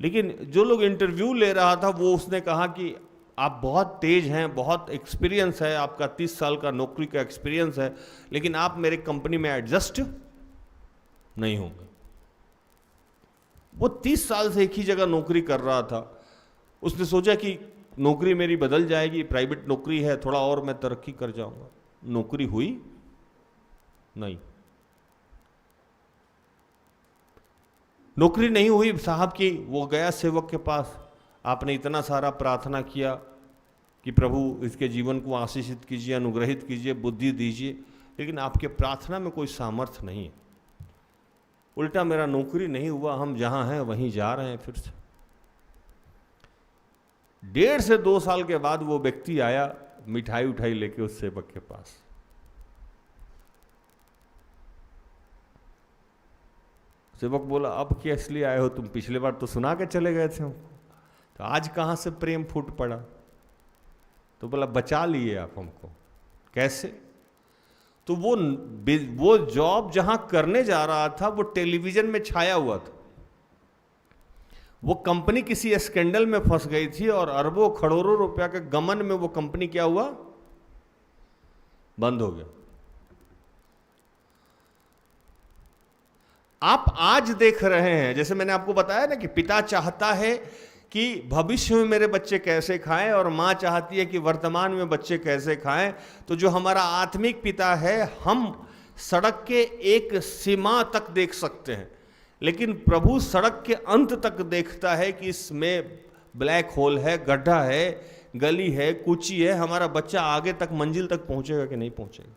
F: लेकिन जो लोग इंटरव्यू ले रहा था वो उसने कहा कि आप बहुत तेज हैं, बहुत एक्सपीरियंस है, आपका 30 साल का नौकरी का एक्सपीरियंस है, लेकिन आप मेरे कंपनी में एडजस्ट नहीं होंगे। वो 30 साल से एक ही जगह नौकरी कर रहा था। उसने सोचा कि नौकरी मेरी बदल जाएगी, प्राइवेट नौकरी है, थोड़ा और मैं तरक्की कर जाऊंगा। नौकरी हुई नहीं, नौकरी नहीं हुई साहब की। वो गया सेवक के पास, आपने इतना सारा प्रार्थना किया कि प्रभु इसके जीवन को आशीषित कीजिए, अनुग्रहित कीजिए, बुद्धि दीजिए, लेकिन आपके प्रार्थना में कोई सामर्थ्य नहीं है। उल्टा मेरा नौकरी नहीं हुआ, हम जहां हैं वहीं जा रहे हैं फिर से। 1.5 से 2 साल के बाद वो व्यक्ति आया मिठाई उठाई लेके उस सेवक के पास। सेवक बोला, अब क्या इसलिए आए हो तुम? पिछले बार तो सुना के चले गए थे हमको, तो आज कहां से प्रेम फूट पड़ा? तो बोला बचा लिए आप हमको। कैसे? तो वो जॉब जहां करने जा रहा था वो टेलीविजन में छाया हुआ था। वो कंपनी किसी स्कैंडल में फंस गई थी और अरबों करोड़ों रुपया के गमन में वो कंपनी क्या हुआ, बंद हो गया। आप आज देख रहे हैं, जैसे मैंने आपको बताया ना कि पिता चाहता है कि भविष्य में मेरे बच्चे कैसे खाएं और मां चाहती है कि वर्तमान में बच्चे कैसे खाएं। तो जो हमारा आत्मिक पिता है, हम सड़क के एक सीमा तक देख सकते हैं, लेकिन प्रभु सड़क के अंत तक देखता है कि इसमें ब्लैक होल है, गड्ढा है, गली है, कूची है, हमारा बच्चा आगे तक मंजिल तक पहुंचेगा कि नहीं पहुंचेगा।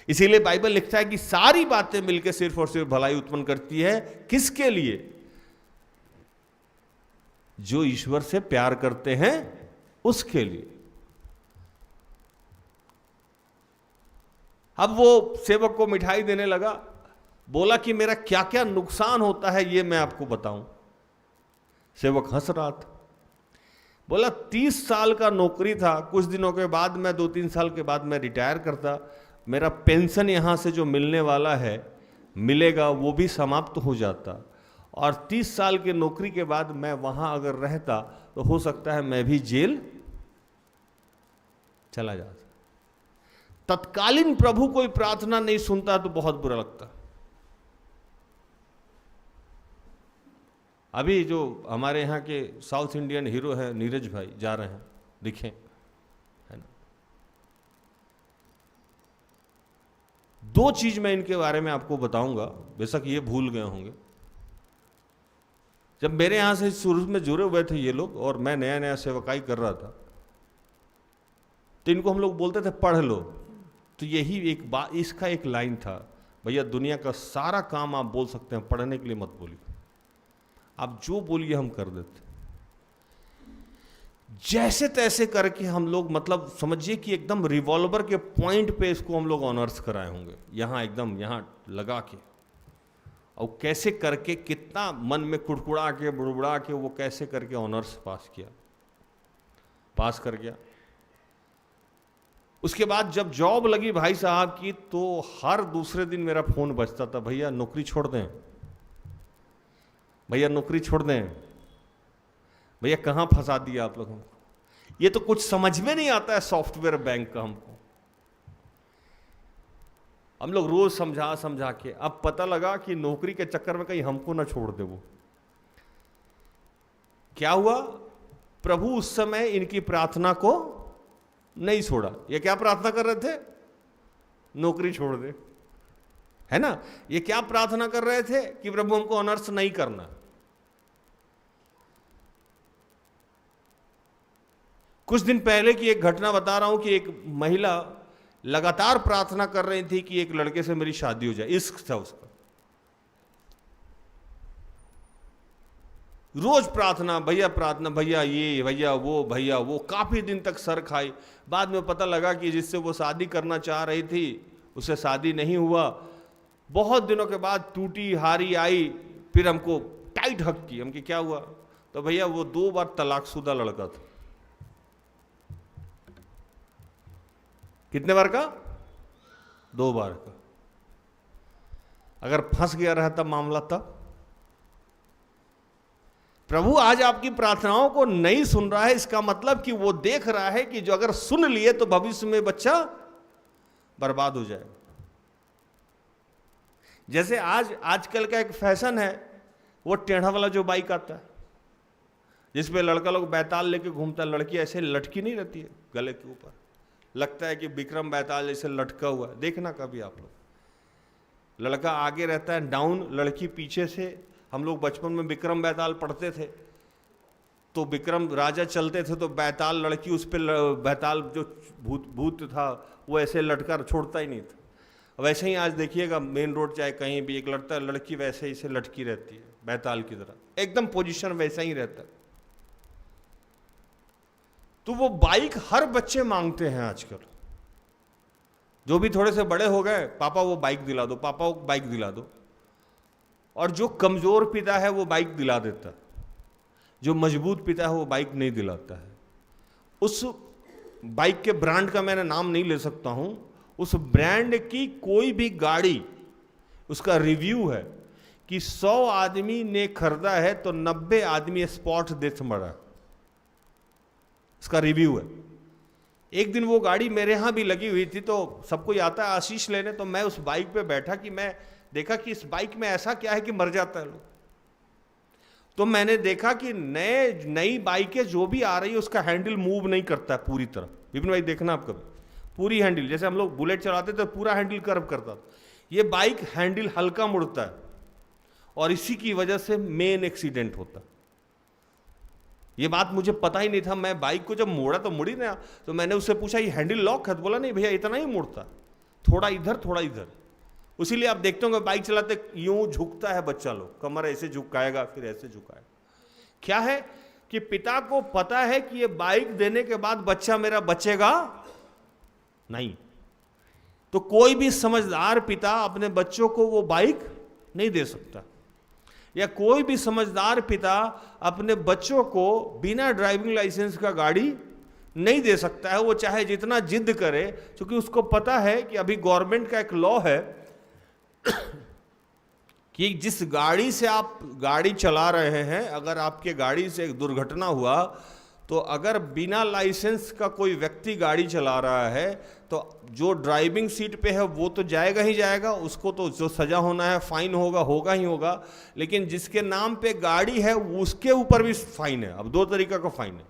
F: इसीलिए बाइबल लिखता है कि सारी बातें मिलकर सिर्फ और सिर्फ भलाई उत्पन्न करती है। किसके लिए? जो ईश्वर से प्यार करते हैं उसके लिए। अब वो सेवक को मिठाई देने लगा, बोला कि मेरा क्या क्या नुकसान होता है ये मैं आपको बताऊं। सेवक हंस रहा था, बोला 30 साल का नौकरी था, कुछ दिनों के बाद मैं 2-3 साल के बाद मैं रिटायर करता, मेरा पेंशन यहां से जो मिलने वाला है मिलेगा वो भी समाप्त हो जाता, और 30 साल की नौकरी के बाद मैं वहां अगर रहता तो हो सकता है मैं भी जेल चला जाता। तत्कालीन प्रभु कोई प्रार्थना नहीं सुनता तो बहुत बुरा लगता। अभी जो हमारे यहाँ के साउथ इंडियन हीरो हैं नीरज भाई जा रहे हैं, दिखें, है ना। 2 चीज मैं इनके बारे में आपको बताऊंगा, बेशक ये भूल गए होंगे। जब मेरे यहां से शुरू में जुड़े हुए थे ये लोग और मैं नया नया सेवकाई कर रहा था, तो इनको हम लोग बोलते थे पढ़ लो। तो यही एक बात, इसका एक लाइन था, भैया दुनिया का सारा काम आप बोल सकते हैं, पढ़ने के लिए मत बोलिए, आप जो बोलिए हम कर देते। जैसे तैसे करके हम लोग, मतलब समझिए कि एकदम रिवॉल्वर के पॉइंट पे इसको हम लोग ऑनर्स कराए होंगे, यहाँ एकदम यहाँ लगा के, और कैसे करके कितना मन में कुड़कुड़ा के बुड़बुड़ा के वो कैसे करके ऑनर्स पास किया, पास कर गया। उसके बाद जब जॉब लगी भाई साहब की, तो हर दूसरे दिन मेरा फोन बजता था, भैया नौकरी छोड़ दें, भैया नौकरी छोड़ दें, भैया कहाँ फंसा दिया आप लोग हमको, ये तो कुछ समझ में नहीं आता है सॉफ्टवेयर बैंक का हमको। हम लोग रोज समझा समझा के, अब पता लगा कि नौकरी के चक्कर में कहीं हमको ना छोड़ दे वो। क्या हुआ? प्रभु उस समय इनकी प्रार्थना को नहीं छोड़ा। ये क्या प्रार्थना कर रहे थे? नौकरी छोड़ दे, है ना। ये क्या प्रार्थना कर रहे थे कि प्रभु हमको ऑनर्स नहीं करना। कुछ दिन पहले की एक घटना बता रहा हूं कि एक महिला लगातार प्रार्थना कर रही थी कि एक लड़के से मेरी शादी हो जाए, इश्क था उसका। रोज प्रार्थना, भैया प्रार्थना, भैया ये, भैया वो, भैया वो, काफी दिन तक सर खाई। बाद में पता लगा कि जिससे वो शादी करना चाह रही थी उससे शादी नहीं हुआ। बहुत दिनों के बाद टूटी हारी आई, फिर हमको टाइट हक की। हम कि क्या हुआ? तो भैया वो 2 बार तलाकशुदा लड़का था। कितने बार का? 2 बार का। अगर फंस गया रहता मामला तब। प्रभु आज आपकी प्रार्थनाओं को नहीं सुन रहा है, इसका मतलब कि वो देख रहा है कि जो अगर सुन लिए तो भविष्य में बच्चा बर्बाद हो जाएगा। जैसे आजकल का एक फैशन है, वो टेढ़ा वाला जो बाइक आता है जिसपे लड़का लोग बैताल लेके घूमता है, लड़की ऐसे लटकी नहीं रहती है गले के ऊपर, लगता है कि विक्रम बैताल जैसे लटका हुआ। देखना कभी आप लोग, लड़का आगे रहता है डाउन, लड़की पीछे से। हम लोग बचपन में विक्रम बैताल पढ़ते थे, तो विक्रम राजा चलते थे तो बैताल लड़की उस पर, बैताल जो भूत था वो ऐसे लटका छोड़ता ही नहीं था। वैसे ही आज देखिएगा मेन रोड चाहे कहीं भी एक लड़की वैसे ही से लटकी रहती है बैताल की तरह, एकदम पोजीशन वैसा ही रहता है। तो वो बाइक हर बच्चे मांगते हैं आजकल। जो भी थोड़े से बड़े हो गए, पापा वो बाइक दिला दो, पापा वो बाइक दिला दो। और जो कमजोर पिता है वो बाइक दिला देता है, जो मजबूत पिता है वो बाइक नहीं दिलाता है।
G: उस बाइक के ब्रांड का मैंने नाम नहीं ले सकता हूं, उस ब्रांड की कोई भी गाड़ी, उसका रिव्यू है कि 100 आदमी ने खरीदा है तो 90 आदमी स्पॉट डेथ मरा, इसका रिव्यू है। एक दिन वो गाड़ी मेरे यहां भी लगी हुई थी, तो सबको आता है आशीष लेने, तो मैं उस बाइक पे बैठा कि मैं देखा कि इस बाइक में ऐसा क्या है कि मर जाता है लोग। तो मैंने देखा कि नई बाइकें जो भी आ रही है उसका हैंडल मूव नहीं करता है पूरी तरह। विपिन भाई देखना आप कभी, पूरी हैंडल, जैसे हम लोग बुलेट चलाते तो पूरा हैंडल कर्व करता था, ये बाइक हैंडल हल्का मुड़ता है और इसी की वजह से मेन एक्सीडेंट होता। ये बात मुझे पता ही नहीं था। मैं बाइक को जब मोड़ा तो मुड़ी ना, तो मैंने उससे पूछा ये हैंडल लॉक है? तो बोला नहीं भैया इतना ही मुड़ता, थोड़ा इधर थोड़ा इधर। इसीलिए आप देखते होंगे बाइक चलाते यूं झुकता है बच्चा लोग, कमर ऐसे झुकाएगा फिर ऐसे झुकाएगा। क्या है कि पिता को पता है कि ये बाइक देने के बाद बच्चा मेरा बचेगा नहीं, तो कोई भी समझदार पिता अपने बच्चों को वो बाइक नहीं दे सकता, या कोई भी समझदार पिता अपने बच्चों को बिना ड्राइविंग लाइसेंस का गाड़ी नहीं दे सकता है, वो चाहे जितना जिद करे, क्योंकि उसको पता है कि अभी गवर्नमेंट का एक लॉ है कि जिस गाड़ी से आप गाड़ी चला रहे हैं, अगर आपके गाड़ी से एक दुर्घटना हुआ तो अगर बिना लाइसेंस का कोई व्यक्ति गाड़ी चला रहा है तो जो ड्राइविंग सीट पे है वो तो जाएगा ही जाएगा, उसको तो जो सजा होना है फाइन होगा ही होगा, लेकिन जिसके नाम पे गाड़ी है उसके ऊपर भी फाइन है। अब 2 तरीका का फाइन है।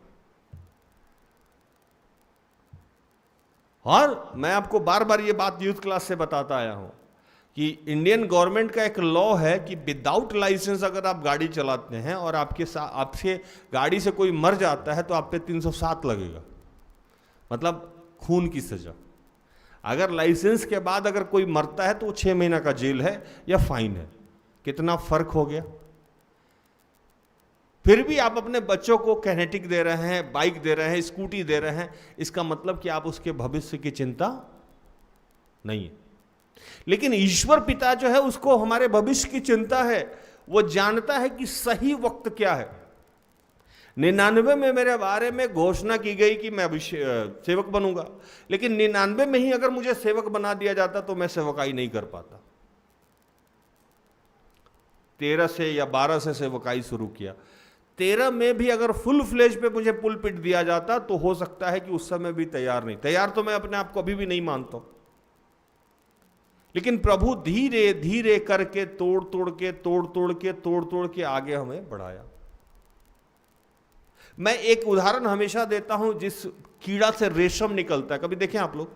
G: और मैं आपको बार बार ये बात यूथ क्लास से बताता आया हूं कि इंडियन गवर्नमेंट का एक लॉ है कि विदाउट लाइसेंस अगर आप गाड़ी चलाते हैं और आपसे गाड़ी से कोई मर जाता है तो आप पे 307 लगेगा, मतलब खून की सजा। अगर लाइसेंस के बाद अगर कोई मरता है तो 6 महीना का जेल है या फाइन है। कितना फर्क हो गया। फिर भी आप अपने बच्चों को कैनेटिक दे रहे हैं, बाइक दे रहे हैं, स्कूटी दे रहे हैं, इसका मतलब कि आप उसके भविष्य की चिंता नहीं है। लेकिन ईश्वर पिता जो है उसको हमारे भविष्य की चिंता है। वो जानता है कि सही वक्त क्या है। 99 में मेरे बारे में घोषणा की गई कि मैं सेवक बनूंगा, लेकिन 99 में ही अगर मुझे सेवक बना दिया जाता तो मैं सेवकाई नहीं कर पाता। 13 से या 12 से सेवकाई शुरू किया। 13 में भी अगर फुल फ्लेज पे मुझे पुलपिट दिया जाता तो हो सकता है कि उस समय भी तैयार तो मैं अपने आप को अभी भी नहीं मानता, लेकिन प्रभु धीरे धीरे करके तोड़ तोड़ के आगे हमें बढ़ाया। मैं एक उदाहरण हमेशा देता हूं, जिस कीड़ा से रेशम निकलता है, कभी देखें आप लोग?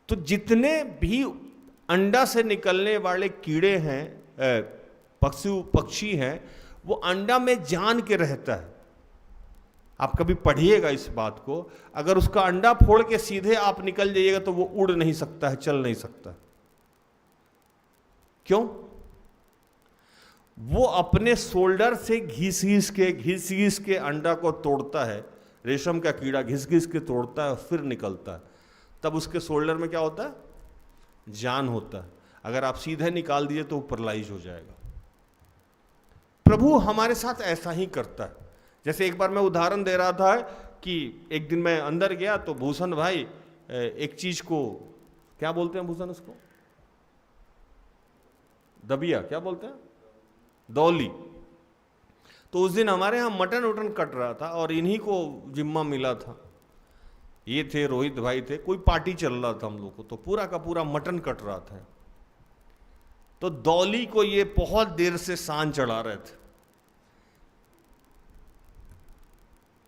G: तो जितने भी अंडा से निकलने वाले कीड़े हैं, पक्षी हैं, वो अंडा में जान के रहता है। आप कभी पढ़िएगा इस बात को। अगर उसका अंडा फोड़ के सीधे आप निकल जाइएगा तो वो उड़ नहीं सकता है, चल नहीं सकता। क्यों? वो अपने शोल्डर से घिस घिस के अंडा को तोड़ता है। रेशम का कीड़ा घिस घिस के तोड़ता है, फिर निकलता है। तब उसके शोल्डर में क्या होता है? जान होता है। अगर आप सीधे निकाल दिए तो वो पैरालाइज हो जाएगा। प्रभु हमारे साथ ऐसा ही करता है। जैसे एक बार मैं उदाहरण दे रहा था कि एक दिन मैं अंदर गया तो भूषण भाई एक चीज को, क्या बोलते हैं भूषण उसको? दबिया, क्या बोलते हैं? दौली। तो उस दिन हमारे यहाँ मटन कट रहा था और इन्हीं को जिम्मा मिला था। ये थे रोहित भाई थे, कोई पार्टी चल रहा था हम लोग को, तो पूरा का पूरा मटन कट रहा था। तो दौली को ये बहुत देर से सान चढ़ा रहे थे।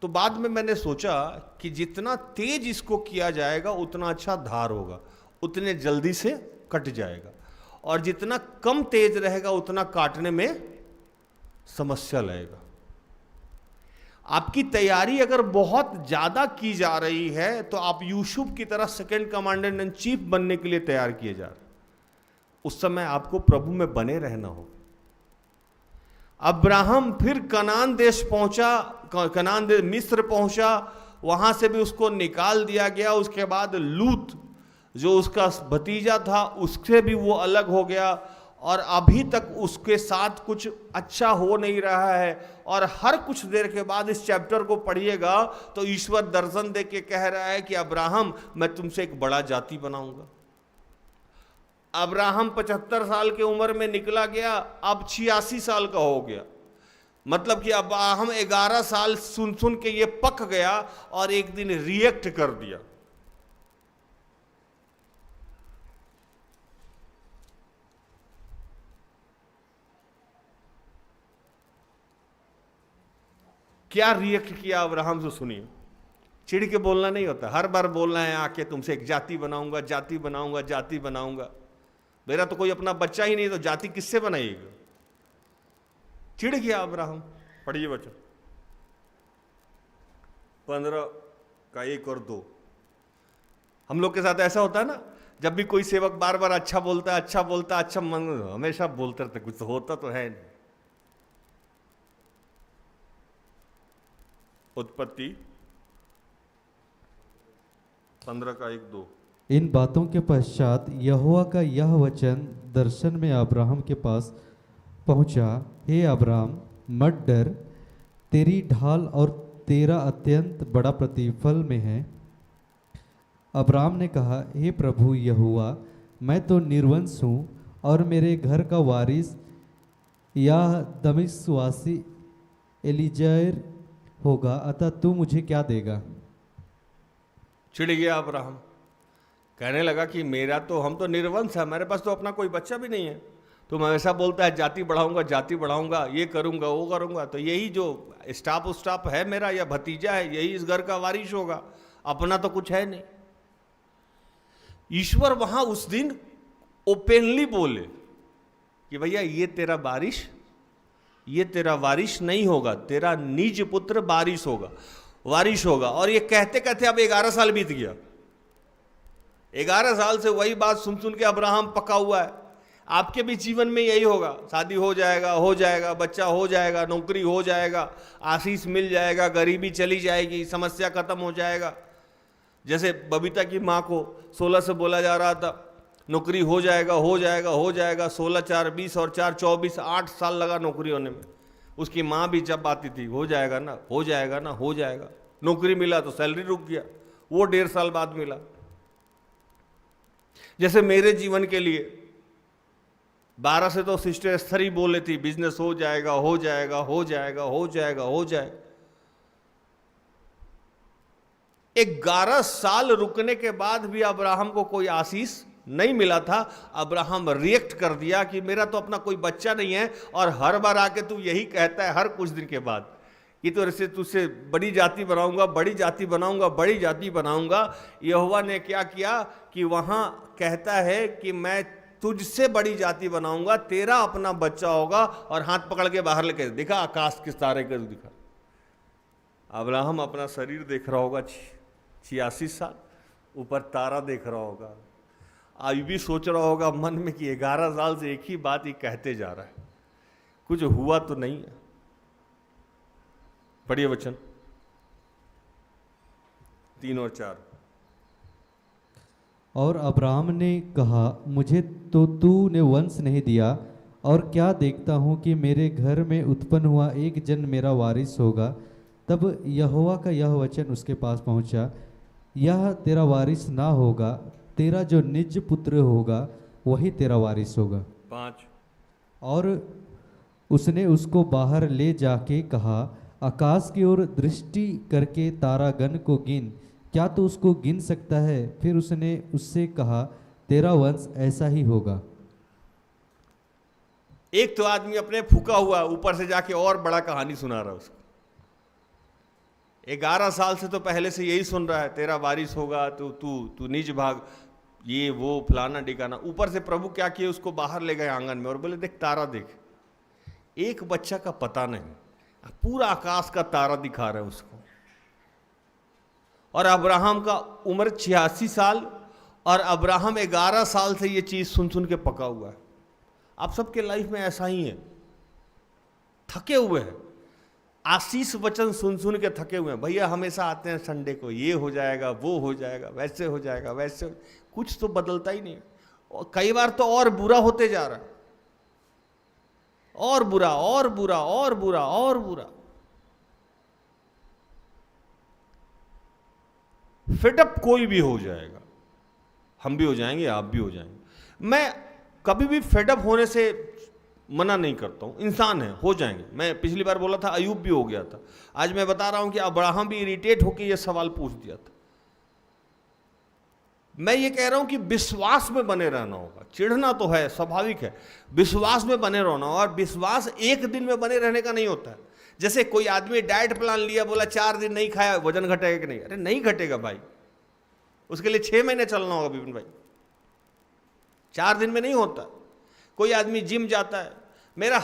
G: तो बाद में मैंने सोचा कि जितना तेज इसको किया जाएगा उतना अच्छा धार होगा, उतने जल्दी से कट जाएगा, और जितना कम तेज रहेगा उतना काटने में समस्या लगेगा। आपकी तैयारी अगर बहुत ज्यादा की जा रही है तो आप यूसुफ की तरह सेकंड कमांडेंट इन चीफ बनने के लिए तैयार किए जा रहे, उस समय आपको प्रभु में बने रहना हो। अब्राहम फिर कनान देश पहुंचा, मिस्र पहुंचा, वहां से भी उसको निकाल दिया गया। उसके बाद लूत जो उसका भतीजा था उससे भी वो अलग हो गया, और अभी तक उसके साथ कुछ अच्छा हो नहीं रहा है, और हर कुछ देर के बाद इस चैप्टर को पढ़िएगा तो ईश्वर दर्शन दे के कह रहा है कि अब्राहम, मैं तुमसे एक बड़ा जाति बनाऊंगा। अब्राहम 75 साल की उम्र में निकला गया, अब 86 साल का हो गया। मतलब कि अब्राहम 11 साल सुन सुन के ये पक गया और एक दिन रिएक्ट कर दिया। क्या रिएक्ट किया अब्राहम से सुनिए। चिढ़ के बोलना नहीं होता, हर बार बोलना है आके तुमसे एक जाति बनाऊंगा, जाति बनाऊंगा, जाति बनाऊंगा। मेरा तो कोई अपना बच्चा ही नहीं, तो जाति किससे बनाइएगा। चिढ़ गया अब्राहम। पढ़िए बच्चों 15 का 1 और 2। हम लोग के साथ ऐसा होता है ना, जब भी कोई सेवक बार बार अच्छा बोलता है, अच्छा बोलता है, अच्छा मन हमेशा बोलते रहते, कुछ तो होता तो है नहीं। उत्पत्ति 15 का 1, 2।
A: इन बातों के पश्चात यहोवा का यह वचन दर्शन में अब्राहम के पास पहुंचा, हे अब्राहम, मत डर, तेरी ढाल और तेरा अत्यंत बड़ा प्रतिफल में है। अब्राहम ने कहा, हे प्रभु यहोवा, मैं तो निर्वंश हूँ और मेरे घर का वारिस या दमिश्कवासी एलीजेर होगा, अतः तू मुझे क्या देगा।
G: चिढ़ गया अब्राहम, कहने लगा कि मेरा तो, हम तो निर्वंश है, मेरे पास तो अपना कोई बच्चा भी नहीं है। तुम ऐसा बोलता है जाति बढ़ाऊंगा, जाति बढ़ाऊंगा, ये करूंगा, वो करूंगा, तो यही जो स्टाफ है मेरा या भतीजा है, यही इस घर का वारिस होगा, अपना तो कुछ है नहीं। ईश्वर वहां उस दिन ओपनली बोले कि भैया ये तेरा वारिस, ये तेरा वारिस नहीं होगा, तेरा निज पुत्र वारिस होगा। और ये कहते कहते अब 11 साल बीत गया। 11 साल से वही बात सुन सुन के अब्राहम पका हुआ है। आपके भी जीवन में यही होगा, शादी हो जाएगा, बच्चा हो जाएगा, नौकरी हो जाएगा, आशीष मिल जाएगा, गरीबी चली जाएगी, समस्या खत्म हो जाएगा। जैसे बबीता की माँ को 16 से बोला जा रहा था नौकरी हो जाएगा, 16 4 20 और 4 24, 8 साल लगा नौकरी होने में। उसकी माँ भी जब आती थी, हो जाएगा ना। नौकरी मिला तो सैलरी रुक गया, वो 1.5 साल बाद मिला। जैसे मेरे जीवन के लिए 12 से तो सिस्टर एस्थर ही बोले थी बिजनेस हो जाएगा। 11 साल रुकने के बाद भी अब्राहम को कोई आशीष नहीं मिला था। अब्राहम रिएक्ट कर दिया कि मेरा तो अपना कोई बच्चा नहीं है, और हर बार आके तू यही कहता है हर कुछ दिन के बाद कि तो ऐसे तुझसे बड़ी जाति बनाऊंगा। यहोवा ने क्या किया कि वहां कहता है कि मैं तुझसे बड़ी जाति बनाऊंगा, तेरा अपना बच्चा होगा, और हाथ पकड़ के बाहर लेके दिखा, आकाश के तारे कर दिखा। अब्राहम अपना शरीर देख रहा होगा 86 साल, ऊपर तारा देख रहा होगा, अभी भी सोच रहा होगा मन में कि 11 साल से एक ही बात ही कहते जा रहा है, कुछ हुआ तो नहीं है। पढ़िए वचन 3 और 4।
A: और अब्राहम ने कहा, मुझे तो तूने वंश नहीं दिया, और क्या देखता हूँ कि मेरे घर में उत्पन्न हुआ एक जन मेरा वारिस होगा। तब यहोवा का यह वचन उसके पास पहुँचा, यह तेरा वारिस ना होगा, तेरा जो निज पुत्र होगा वही तेरा वारिस होगा।
G: 5।
A: और उसने उसको बाहर ले जाके कहा, आकाश की ओर दृष्टि करके तारागण को गिन, क्या तू उसको गिन सकता है। फिर उसने उससे कहा, तेरा वंश ऐसा ही होगा।
G: एक तो आदमी अपने फूका हुआ, ऊपर से जाके और बड़ा कहानी सुना रहा है उसको। 11 साल से तो पहले से यही सुन रहा है, तेरा वारिस होगा, तू निज भाग, ये वो फलाना डिकाना। ऊपर से प्रभु क्या किए, उसको बाहर ले गए आंगन में और बोले देख तारा देख। एक बच्चा का पता नहीं, पूरा आकाश का तारा दिखा रहे उसको। और अब्राहम का उम्र 86 साल, और अब्राहम 11 साल से ये चीज सुन सुन के पका हुआ है। आप सबके लाइफ में ऐसा ही है, थके हुए हैं, आशीष वचन सुन सुन के थके हुए हैं। भैया हमेशा आते हैं संडे को, ये हो जाएगा, वो हो जाएगा, वैसे हो जाएगा, कुछ तो बदलता ही नहीं। और कई बार तो और बुरा होते जा रहा है। और बुरा और बुरा और बुरा और बुरा। फिटअप कोई भी हो जाएगा, हम भी हो जाएंगे, आप भी हो जाएंगे। मैं कभी भी फेडअप होने से मना नहीं करता हूं, इंसान है, हो जाएंगे। मैं पिछली बार बोला था अयूब भी हो गया था, आज मैं बता रहा हूं कि अब्राहम भी इरिटेट होकर यह सवाल पूछ दिया था। मैं ये कह रहा हूं कि विश्वास में बने रहना होगा। चिढ़ना तो है, स्वाभाविक है, विश्वास में बने रहना होगा। और विश्वास एक दिन में बने रहने का नहीं होता है। जैसे कोई आदमी डाइट प्लान लिया, बोला 4 दिन नहीं खाया वजन घटेगा कि नहीं? अरे नहीं घटेगा भाई, उसके लिए 6 महीने चलना होगा विपिन भाई, 4 दिन में नहीं होता। कोई आदमी जिम जाता है, मेरा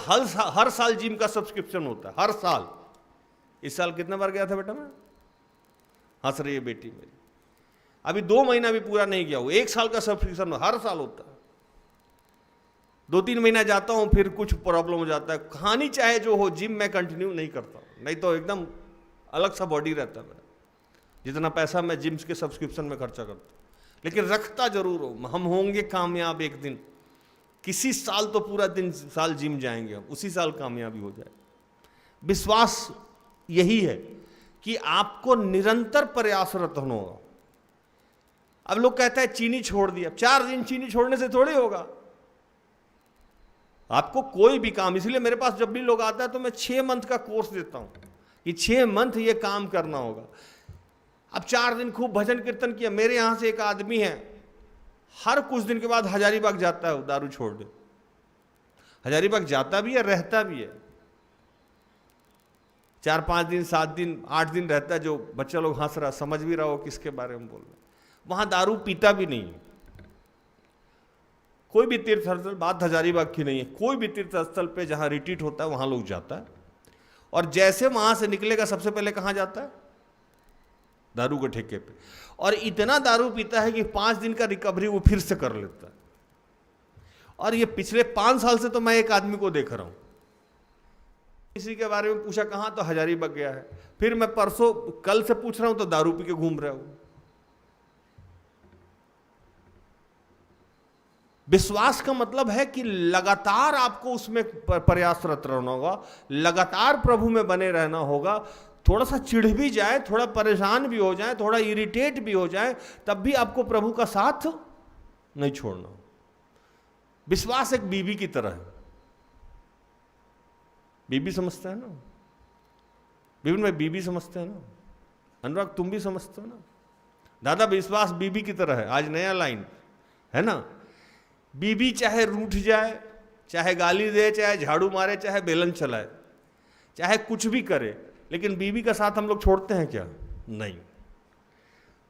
G: हर साल जिम का सब्सक्रिप्शन होता है, हर साल। इस साल कितने बार गया था बेटा मैं? हंस रही है बेटी मेरी, अभी 2 महीना भी पूरा नहीं गया हूं, 1 साल का सब्सक्रिप्शन हर साल होता है। 2-3 महीना जाता हूं, फिर कुछ प्रॉब्लम हो जाता है। कहानी चाहे जो हो, जिम में कंटिन्यू नहीं करता हूं, नहीं तो एकदम अलग सा बॉडी रहता है मेरा, जितना पैसा मैं जिम्स के सब्सक्रिप्शन में खर्चा करता हूं। लेकिन रखता जरूर हो, हम होंगे कामयाब एक दिन, किसी साल तो पूरा दिन साल जिम जाएंगे हम, उसी साल कामयाबी हो जाए। विश्वास यही है कि आपको निरंतर प्रयासरत होना होगा। अब लोग कहते हैं चीनी छोड़ दिया, 4 दिन चीनी छोड़ने से थोड़ी होगा आपको कोई भी काम। इसलिए मेरे पास जब भी लोग आता है तो मैं 6 मंथ का कोर्स देता हूं कि 6 मंथ ये काम करना होगा। अब 4 दिन खूब भजन कीर्तन किया। मेरे यहां से एक आदमी है, हर कुछ दिन के बाद हजारीबाग जाता है दारू छोड़ दे। हजारीबाग जाता भी है, रहता भी है, 4-5 दिन 7 दिन 8 दिन रहता है। जो बच्चा लोग हंस रहा, समझ भी रहा हो किसके बारे में बोल रहे। वहां दारू पीता भी नहीं है। कोई भी तीर्थ स्थल, बात हजारीबाग की नहीं है, कोई भी तीर्थ स्थल पे जहां रिट्रीट होता है वहां लोग जाता है, और जैसे वहां से निकलेगा सबसे पहले कहां जाता है? दारू के ठेके पे। और इतना दारू पीता है कि 5 दिन का रिकवरी वो फिर से कर लेता है। और ये पिछले 5 साल से तो मैं एक आदमी को देख रहा हूं, किसी के बारे में पूछा कहां, तो हजारीबाग गया है। फिर मैं परसों कल से पूछ रहा हूं तो दारू पी के घूम रहा हूं। विश्वास का मतलब है कि लगातार आपको उसमें प्रयासरत रहना होगा, लगातार प्रभु में बने रहना होगा। थोड़ा सा चिढ़ भी जाए, थोड़ा परेशान भी हो जाए, थोड़ा इरिटेट भी हो जाए, तब भी आपको प्रभु का साथ नहीं छोड़ना। विश्वास एक बीबी की तरह है। बीबी समझते हैं ना विपिन भाई? बीबी समझते हैं ना? अनुराग तुम भी समझते हो ना? दादा विश्वास बीबी की तरह है। आज नया लाइन है ना, बीबी चाहे रूठ जाए, चाहे गाली दे, चाहे झाड़ू मारे, चाहे बेलन चलाए, चाहे कुछ भी करे, लेकिन बीबी का साथ हम लोग छोड़ते हैं क्या? नहीं।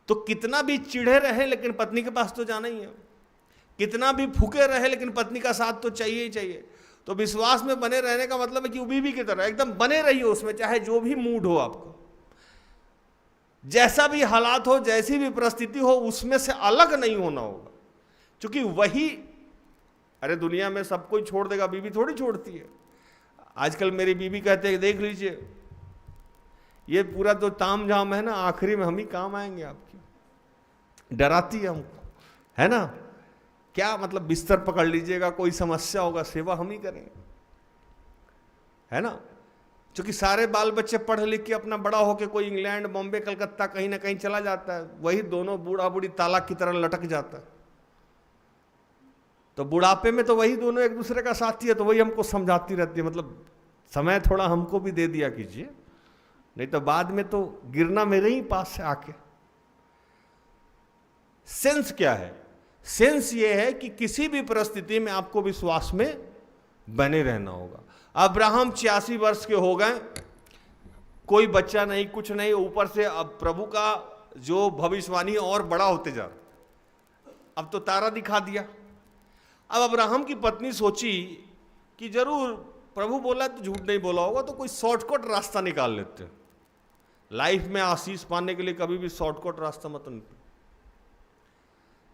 G: तो कितना भी चिढ़े रहे लेकिन पत्नी के पास तो जाना ही है, कितना भी फूके रहे लेकिन पत्नी का साथ तो चाहिए ही चाहिए। तो विश्वास में बने रहने का मतलब है कि वो बीबी की तरह एकदम बने रहिए उसमें, चाहे जो भी मूड हो आपको, जैसा भी हालात हो, जैसी भी परिस्थिति हो, उसमें से अलग नहीं होना होगा। क्योंकि वही, अरे दुनिया में सब कोई छोड़ देगा, बीबी थोड़ी छोड़ती है। आजकल मेरी बीबी कहते हैं देख लीजिए ये पूरा तो ताम झाम है ना, आखिरी में हम ही काम आएंगे आपकी, डराती है हमको, है ना। क्या मतलब, बिस्तर पकड़ लीजिएगा, कोई समस्या होगा, सेवा हम ही करेंगे, है ना। क्योंकि सारे बाल बच्चे पढ़ लिख के अपना बड़ा होके कोई इंग्लैंड, बॉम्बे, कलकत्ता कहीं ना कहीं चला जाता है, वही दोनों बूढ़ा बूढ़ी ताला की तरह लटक जाता है। तो बुढ़ापे में तो वही दोनों एक दूसरे का साथी है, तो वही हमको समझाती रहती है, मतलब समय थोड़ा हमको भी दे दिया कीजिए, नहीं तो बाद में तो गिरना मेरे ही पास से आके। सेंस क्या है? सेंस ये है कि किसी भी परिस्थिति में आपको विश्वास में बने रहना होगा। अब्राहम 86 वर्ष के हो गए, कोई बच्चा नहीं, कुछ नहीं, ऊपर से अब प्रभु का जो भविष्यवाणी और बड़ा होते जा रहा, अब तो तारा दिखा दिया। अब अब्राहम की पत्नी सोची कि जरूर प्रभु बोला तो झूठ नहीं बोला होगा, तो कोई शॉर्टकट रास्ता निकाल लेते हैं। लाइफ में आशीष पाने के लिए कभी भी शॉर्टकट रास्ता मत निकालो।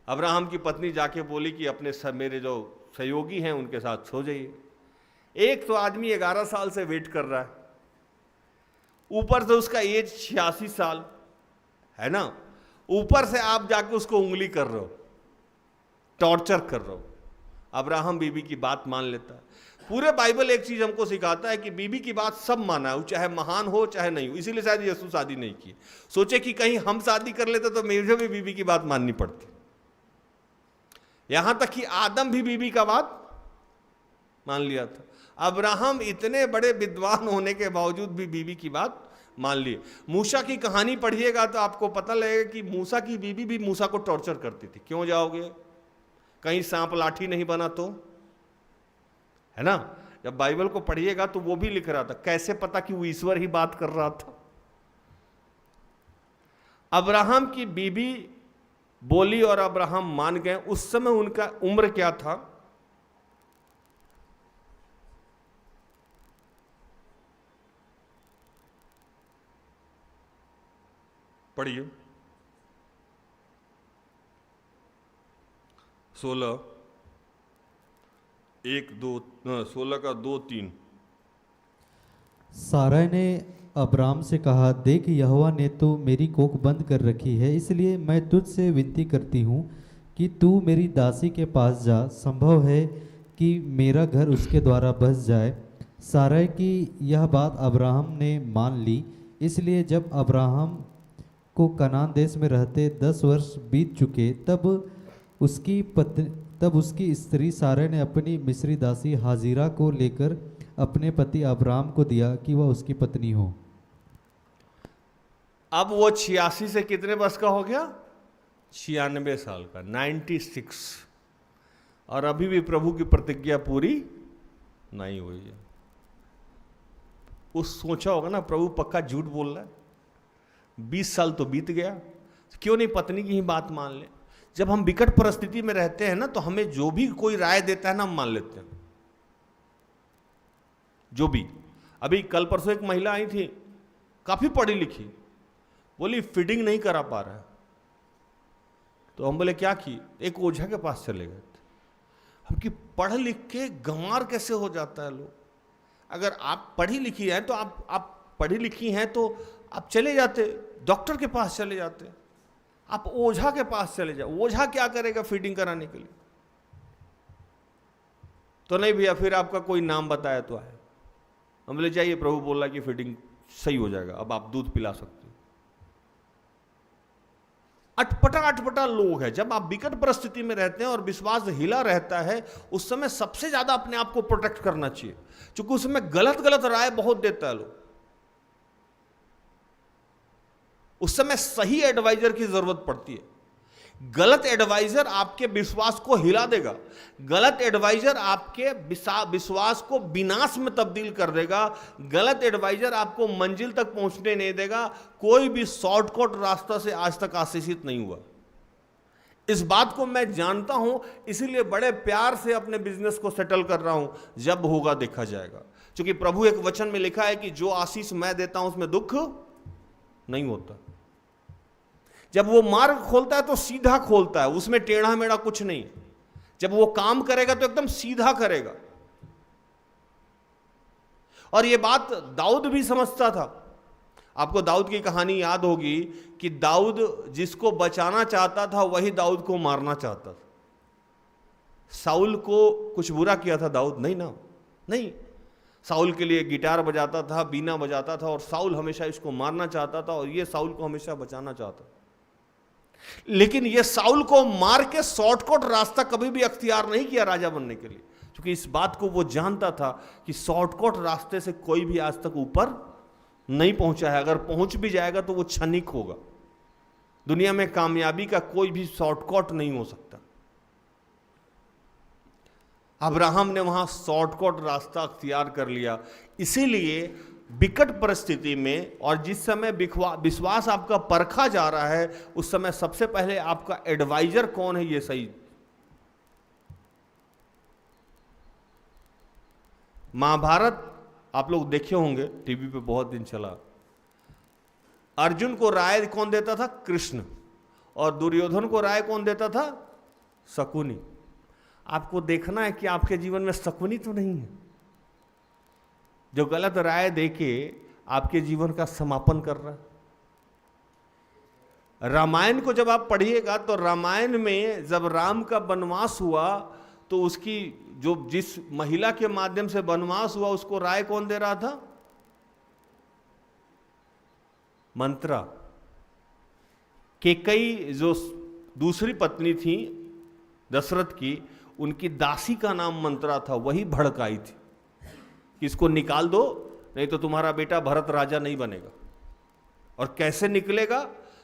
G: अब्राहम की पत्नी जाके बोली कि अपने मेरे जो सहयोगी हैं उनके साथ सो जाइए। एक तो आदमी 11 साल से वेट कर रहा है, ऊपर से उसका एज 86 साल है ना, ऊपर से आप जाके उसको उंगली कर रहे हो, टॉर्चर कर रहे हो। अब्राहम बीबी की बात मान लेता है। पूरे बाइबल एक चीज हमको सिखाता है कि बीबी की बात सब माना है, चाहे महान हो चाहे नहीं हो। इसीलिए शायद यीशु शादी नहीं की, सोचे कि कहीं हम शादी कर लेते तो मुझे भी बीबी की बात माननी पड़ती। यहां तक कि आदम भी बीबी का बात मान लिया था। अब्राहम इतने बड़े विद्वान होने के बावजूद भी बीबी की बात मान लिए। मूसा की कहानी पढ़िएगा तो आपको पता लगेगा कि मूसा की बीबी भी मूसा को टॉर्चर करती थी। क्यों जाओगे, कहीं सांप लाठी नहीं बना तो, है ना। जब बाइबल को पढ़िएगा तो वो भी लिख रहा था, कैसे पता कि वो ईश्वर ही बात कर रहा था। अब्राहम की बीबी बोली और अब्राहम मान गए। उस समय उनका उम्र क्या था? पढ़िए 16 का 2-3।
A: सारा ने अब्राम से कहा, देख यहोवा ने तो मेरी कोख बंद कर रखी है, इसलिए मैं तुझसे विनती करती हूँ कि तू मेरी दासी के पास जा। संभव है कि मेरा घर उसके द्वारा बस जाए। सारा की यह बात अब्राहम ने मान ली। इसलिए जब अब्राहम को कनान देश में रहते 10 वर्ष बीत चुके, तब उसकी स्त्री सारा ने अपनी मिस्री दासी हाजिरा को लेकर अपने पति अब्राम को दिया कि वह उसकी पत्नी हो।
G: अब वो 86 से कितने वर्ष का हो गया? 96 साल का, 96। और अभी भी प्रभु की प्रतिज्ञा पूरी नहीं हुई है। उस सोचा होगा ना, प्रभु पक्का झूठ बोल रहा है, 20 साल तो बीत गया, क्यों नहीं पत्नी की ही बात मान ले। जब हम विकट परिस्थिति में रहते हैं ना, तो हमें जो भी कोई राय देता है ना, हम मान लेते हैं। जो भी, अभी कल परसों एक महिला आई थी, काफी पढ़ी लिखी, बोली फीडिंग नहीं करा पा रहा है। तो हम बोले क्या की? एक ओझा के पास चले गए। हम कि पढ़ लिख के गंवार कैसे हो जाता है लोग। अगर आप पढ़ी लिखी हैं तो आप पढ़ी लिखी हैं तो आप चले जाते, डॉक्टर के पास चले जाते, आप ओझा के पास चले जाओ। ओझा क्या करेगा फीडिंग कराने के लिए? तो नहीं भैया, फिर आपका कोई नाम बताया तो आए। हम ले जाइए, प्रभु बोला कि फीडिंग सही हो जाएगा, अब आप दूध पिला सकते हो। अटपटा लोग हैं। जब आप विकट परिस्थिति में रहते हैं और विश्वास हिला रहता है, उस समय सबसे ज्यादा अपने आप को प्रोटेक्ट करना चाहिए, क्योंकि उस समय गलत राय बहुत देता है लोग। उस समय सही एडवाइजर की जरूरत पड़ती है। गलत एडवाइजर आपके विश्वास को हिला देगा, गलत एडवाइजर आपके विश्वास को विनाश में तब्दील कर देगा, गलत एडवाइजर आपको मंजिल तक पहुंचने नहीं देगा। कोई भी शॉर्टकट रास्ता से आज तक आशीषित नहीं हुआ। इस बात को मैं जानता हूं, इसीलिए बड़े प्यार से अपने बिजनेस को सेटल कर रहा हूं। जब होगा देखा जाएगा, क्योंकि प्रभु एक वचन में लिखा है कि जो आशीष मैं देता हूं उसमें दुख नहीं होता। जब वो मार्ग खोलता है तो सीधा खोलता है, उसमें टेढ़ा मेढ़ा कुछ नहीं। जब वो काम करेगा तो एकदम सीधा करेगा। और ये बात दाऊद भी समझता था। आपको दाऊद की कहानी याद होगी कि दाऊद जिसको बचाना चाहता था वही दाऊद को मारना चाहता था। साउल को कुछ बुरा किया था दाऊद? नहीं ना, नहीं। साउल के लिए गिटार बजाता था, बीना बजाता था, और साउल हमेशा इसको मारना चाहता था, और ये साउल को हमेशा बचाना चाहता। लेकिन ये साउल को मार के शॉर्टकट रास्ता कभी भी अख्तियार नहीं किया राजा बनने के लिए, क्योंकि इस बात को वो जानता था कि शॉर्टकट रास्ते से कोई भी आज तक ऊपर नहीं पहुंचा है। अगर पहुंच भी जाएगा तो वो क्षणिक होगा। दुनिया में कामयाबी का कोई भी शॉर्टकट नहीं हो सकता। अब्राहम ने वहां शॉर्टकट रास्ता अख्तियार कर लिया। इसीलिए विकट परिस्थिति में और जिस समय विश्वास आपका परखा जा रहा है, उस समय सबसे पहले आपका एडवाइजर कौन है ये सही। महाभारत आप लोग देखे होंगे, टीवी पे बहुत दिन चला। अर्जुन को राय कौन देता था? कृष्ण। और दुर्योधन को राय कौन देता था? शकुनी। आपको देखना है कि आपके जीवन में शकुनी तो नहीं है जो गलत राय देके आपके जीवन का समापन कर रहा है। रामायण को जब आप पढ़िएगा तो रामायण में जब राम का वनवास हुआ तो उसकी जो जिस महिला के माध्यम से वनवास हुआ उसको राय कौन दे रहा था? मंत्रा। केकई जो दूसरी पत्नी थी दशरथ की, उनकी दासी का नाम मंत्रा था, वही भड़काई थी कि इसको निकाल दो, नहीं तो तुम्हारा बेटा भरत राजा नहीं बनेगा। और कैसे निकलेगा?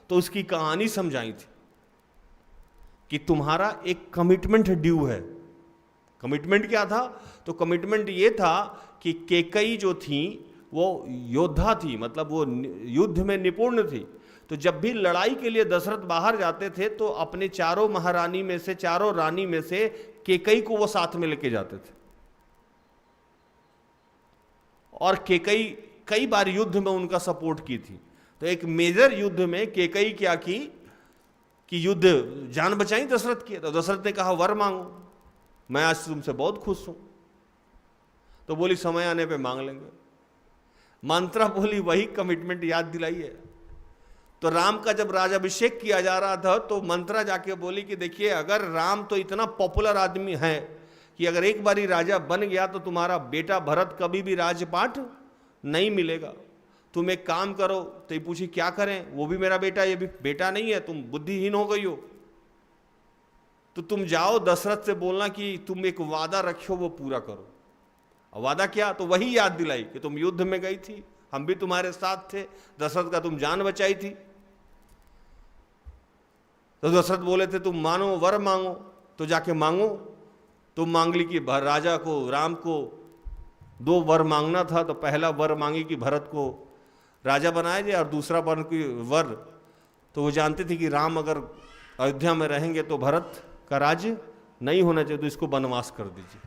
G: तो उसकी कहानी समझाई थी कि तुम्हारा एक कमिटमेंट ड्यू है। कमिटमेंट क्या था? तो कमिटमेंट ये था कि केकई जो थी वो योद्धा थी, मतलब वो युद्ध में निपुण थी। तो जब भी लड़ाई के लिए दशरथ बाहर जाते थे तो अपने चारों महारानी में से, चारों रानी में से केकई को वो साथ में लेके जाते थे। और केकई कई बार युद्ध में उनका सपोर्ट की थी। तो एक मेजर युद्ध में केकई क्या की कि युद्ध जान बचाई दशरथ की। तो दशरथ ने कहा वर मांगो, मैं आज तुमसे बहुत खुश हूं। तो बोली समय आने पे मांग लेंगे। मंत्रा बोली वही कमिटमेंट याद दिलाई है। तो राम का जब राजाभिषेक किया जा रहा था तो मंत्रा जाके बोली कि देखिए, अगर राम तो इतना पॉपुलर आदमी है कि अगर एक बारी राजा बन गया तो तुम्हारा बेटा भरत कभी भी राजपाट नहीं मिलेगा। तुम एक काम करो। तो ये पूछी क्या करें? वो भी मेरा बेटा, ये भी बेटा नहीं है, तुम बुद्धिहीन हो गई हो। तो तुम जाओ दशरथ से बोलना कि तुम एक वादा रखो, वो पूरा करो। और वादा क्या? तो वही याद दिलाई कि तुम युद्ध में गई थी, हम भी तुम्हारे साथ थे, दशरथ का तुम जान बचाई थी। तो दशरथ बोले थे तुम मानो वर मांगो। तो जाके मांगो। तो मांग ली कि राजा को, राम को 2 वर मांगना था। तो पहला वर मांगी कि भरत को राजा बनाया जाए, और दूसरा वर तो वो जानते थे कि राम अगर अयोध्या में रहेंगे तो भरत का राज्य नहीं होना चाहिए, तो इसको वनवास कर दीजिए।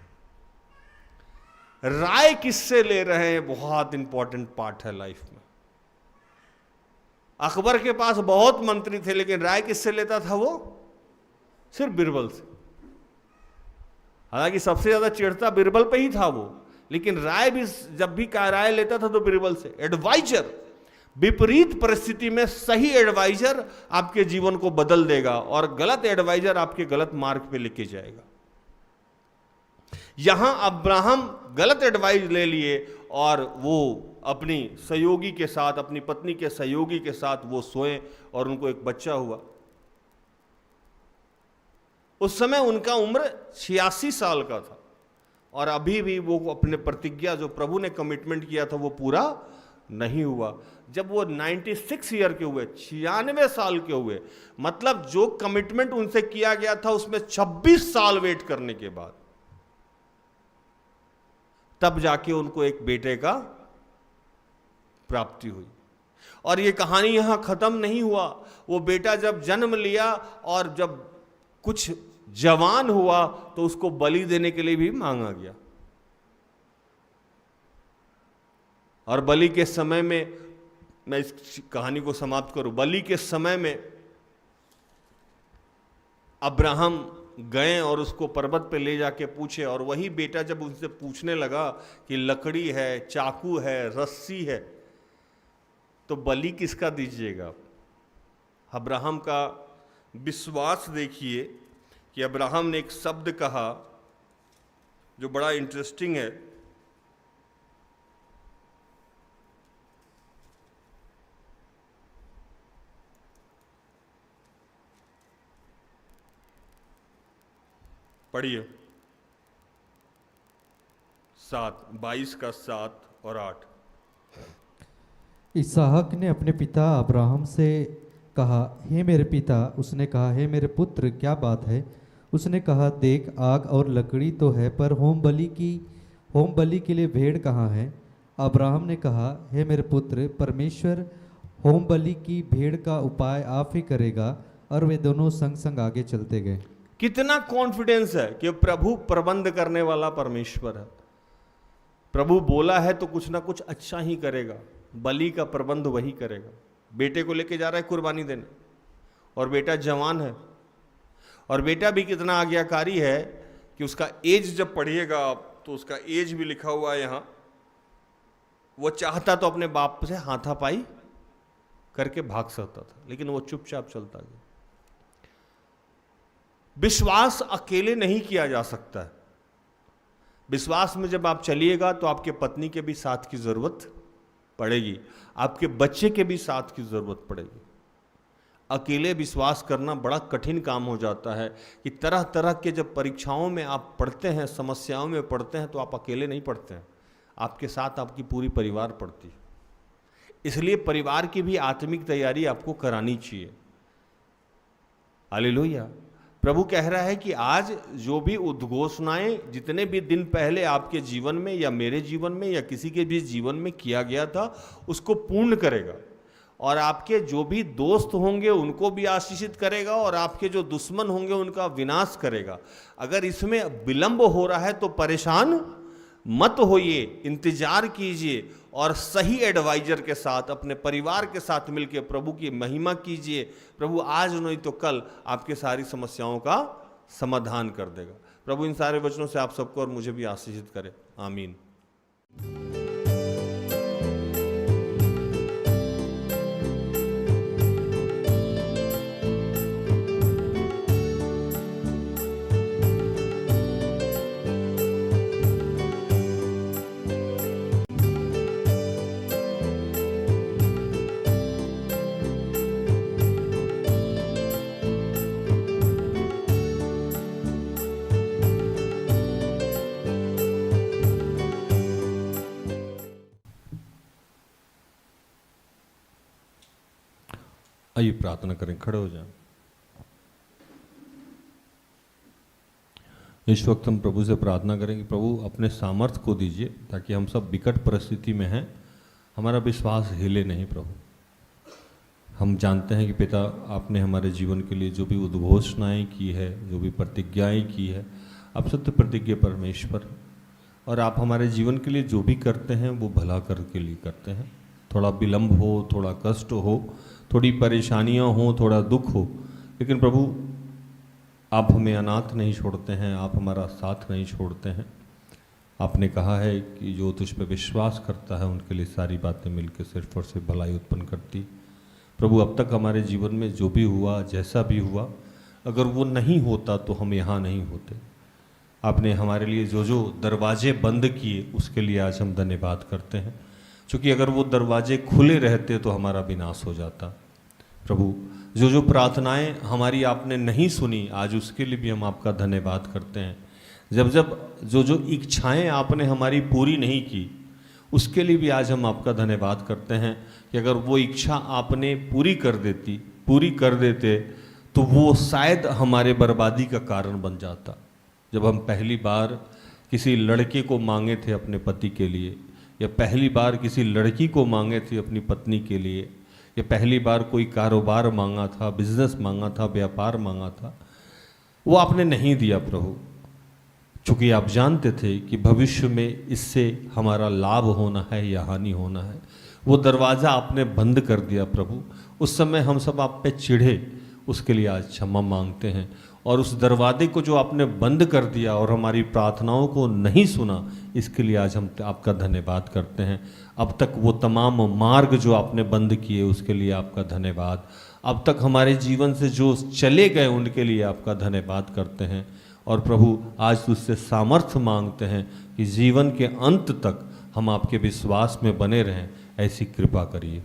G: राय किससे ले रहे हैं? बहुत इंपॉर्टेंट पार्ट है लाइफ में। अकबर के पास बहुत मंत्री थे, लेकिन राय किससे लेता था? वो सिर्फ बीरबल से। हालांकि सबसे ज्यादा चिढ़ता बीरबल पे ही था वो, लेकिन राय भी जब भी राय लेता था तो बीरबल से। एडवाइजर, विपरीत परिस्थिति में सही एडवाइजर आपके जीवन को बदल देगा, और गलत एडवाइजर आपके गलत मार्ग पे लेके जाएगा। यहां अब्राहम गलत एडवाइस ले लिए और वो अपनी सहयोगी के साथ, अपनी पत्नी के सहयोगी के साथ वो सोए और उनको एक बच्चा हुआ। उस समय उनका उम्र 86 साल का था, और अभी भी वो अपने प्रतिज्ञा, जो प्रभु ने कमिटमेंट किया था, वो पूरा नहीं हुआ। जब वो 96 ईयर के हुए, 96 साल के हुए, मतलब जो कमिटमेंट उनसे किया गया था उसमें 26 साल वेट करने के बाद तब जाके उनको एक बेटे का प्राप्ति हुई। और ये कहानी यहां खत्म नहीं हुआ। वो बेटा जब जन्म लिया और जब कुछ जवान हुआ तो उसको बलि देने के लिए भी मांगा गया। और बलि के समय में, मैं इस कहानी को समाप्त करूं, बलि के समय में अब्राहम गए और उसको पर्वत पे ले जाके पूछे, और वही बेटा जब उनसे पूछने लगा कि लकड़ी है, चाकू है, रस्सी है, तो बलि किसका दीजिएगा? अब्राहम का विश्वास देखिए कि अब्राहम ने एक शब्द कहा जो बड़ा इंटरेस्टिंग है। पढ़िए 22 का 7 और 8।
A: इसहाक ने अपने पिता अब्राहम से कहा, हे मेरे पिता। उसने कहा, हे मेरे पुत्र, क्या बात है? उसने कहा, देख, आग और लकड़ी तो है, पर होम बलि के लिए भेड़ कहाँ है? अब्राहम ने कहा, हे मेरे पुत्र, परमेश्वर होम बलि की भेड़ का उपाय आप ही करेगा। और वे दोनों संग संग आगे चलते गए।
G: कितना कॉन्फिडेंस है कि प्रभु प्रबंध करने वाला परमेश्वर है। प्रभु बोला है तो कुछ ना कुछ अच्छा ही करेगा। बलि का प्रबंध वही करेगा। बेटे को लेके जा रहा है कुर्बानी देने, और बेटा जवान है, और बेटा भी कितना आज्ञाकारी है कि उसका एज जब पढ़िएगा आप तो उसका एज भी लिखा हुआ है यहाँ। वो चाहता तो अपने बाप से हाथापाई करके भाग सकता था, लेकिन वो चुपचाप चलता गया। विश्वास अकेले नहीं किया जा सकता है। विश्वास में जब आप चलिएगा तो आपके पत्नी के भी साथ की जरूरत पड़ेगी, आपके बच्चे के भी साथ की जरूरत पड़ेगी। अकेले विश्वास करना बड़ा कठिन काम हो जाता है कि तरह तरह के जब परीक्षाओं में आप पढ़ते हैं, समस्याओं में पढ़ते हैं, तो आप अकेले नहीं पढ़ते हैं, आपके साथ आपकी पूरी परिवार पढ़ती है। इसलिए परिवार की भी आत्मिक तैयारी आपको करानी चाहिए। हालेलुया। प्रभु कह रहा है कि आज जो भी उद्घोषणाएं जितने भी दिन पहले आपके जीवन में या मेरे जीवन में या किसी के भी जीवन में किया गया था, उसको पूर्ण करेगा, और आपके जो भी दोस्त होंगे उनको भी आशीषित करेगा, और आपके जो दुश्मन होंगे उनका विनाश करेगा। अगर इसमें विलंब हो रहा है तो परेशान मत होइए, इंतजार कीजिए और सही एडवाइजर के साथ, अपने परिवार के साथ मिलकर प्रभु की महिमा कीजिए। प्रभु आज नहीं तो कल आपके सारी समस्याओं का समाधान कर देगा। प्रभु इन सारे वचनों से आप सबको और मुझे भी आशीषित करे। आमीन।
F: आइए प्रार्थना करें, खड़े हो जाएं। इस वक्त हम प्रभु से प्रार्थना करें कि प्रभु अपने सामर्थ्य को दीजिए ताकि हम सब विकट परिस्थिति में हैं, हमारा विश्वास हिले नहीं। प्रभु हम जानते हैं कि पिता आपने हमारे जीवन के लिए जो भी उद्घोषणाएं की है, जो भी प्रतिज्ञाएं की है, आप सत्य प्रतिज्ञा परमेश्वर, और आप हमारे जीवन के लिए जो भी करते हैं वो भला कर के लिए करते हैं। थोड़ा विलंब हो, थोड़ा कष्ट हो, थोड़ी परेशानियां हो, थोड़ा दुख हो, लेकिन प्रभु आप हमें अनाथ नहीं छोड़ते हैं, आप हमारा साथ नहीं छोड़ते हैं। आपने कहा है कि जो तुझ पे विश्वास करता है उनके लिए सारी बातें मिलकर सिर्फ और सिर्फ भलाई उत्पन्न करती। प्रभु अब तक हमारे जीवन में जो भी हुआ, जैसा भी हुआ, अगर वो नहीं होता तो हम यहाँ नहीं होते। आपने हमारे लिए जो जो दरवाजे बंद किए उसके लिए आज हम धन्यवाद करते हैं, क्योंकि अगर वो दरवाजे खुले रहते तो हमारा विनाश हो जाता। प्रभु जो जो प्रार्थनाएं हमारी आपने नहीं सुनी, आज उसके लिए भी हम आपका धन्यवाद करते हैं। जब जब जो जो इच्छाएं आपने हमारी पूरी नहीं की, उसके लिए भी आज हम आपका धन्यवाद करते हैं कि अगर वो इच्छा आपने पूरी कर देते तो वो शायद हमारे बर्बादी का कारण बन जाता। जब हम पहली बार किसी लड़के को मांगे थे अपने पति के लिए, या पहली बार किसी लड़की को मांगे थे अपनी पत्नी के लिए, या पहली बार कोई कारोबार मांगा था, बिजनेस मांगा था, व्यापार मांगा था, वो आपने नहीं दिया प्रभु, चूँकि आप जानते थे कि भविष्य में इससे हमारा लाभ होना है या हानि होना है। वो दरवाज़ा आपने बंद कर दिया प्रभु। उस समय हम सब आप पे चिढ़े, उसके लिए आज क्षमा मांगते हैं। और उस दरवाजे को जो आपने बंद कर दिया और हमारी प्रार्थनाओं को नहीं सुना, इसके लिए आज हम आपका धन्यवाद करते हैं। अब तक वो तमाम मार्ग जो आपने बंद किए उसके लिए आपका धन्यवाद। अब तक हमारे जीवन से जो चले गए उनके लिए आपका धन्यवाद करते हैं। और प्रभु आज तुझसे सामर्थ्य मांगते हैं कि जीवन के अंत तक हम आपके विश्वास में बने रहें, ऐसी कृपा करिए।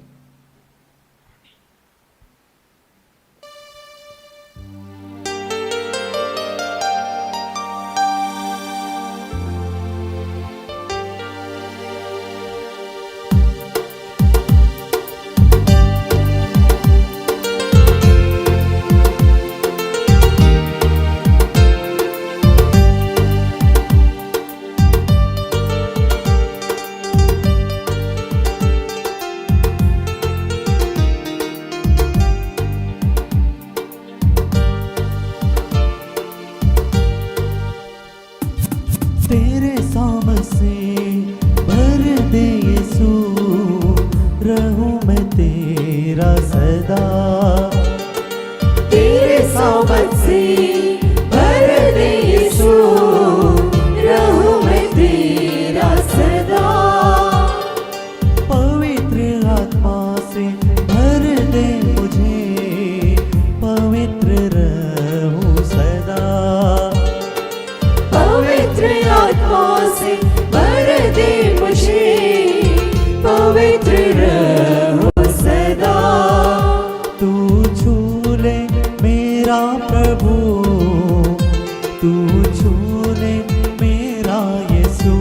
D: तू छू ले मेरा यीशु,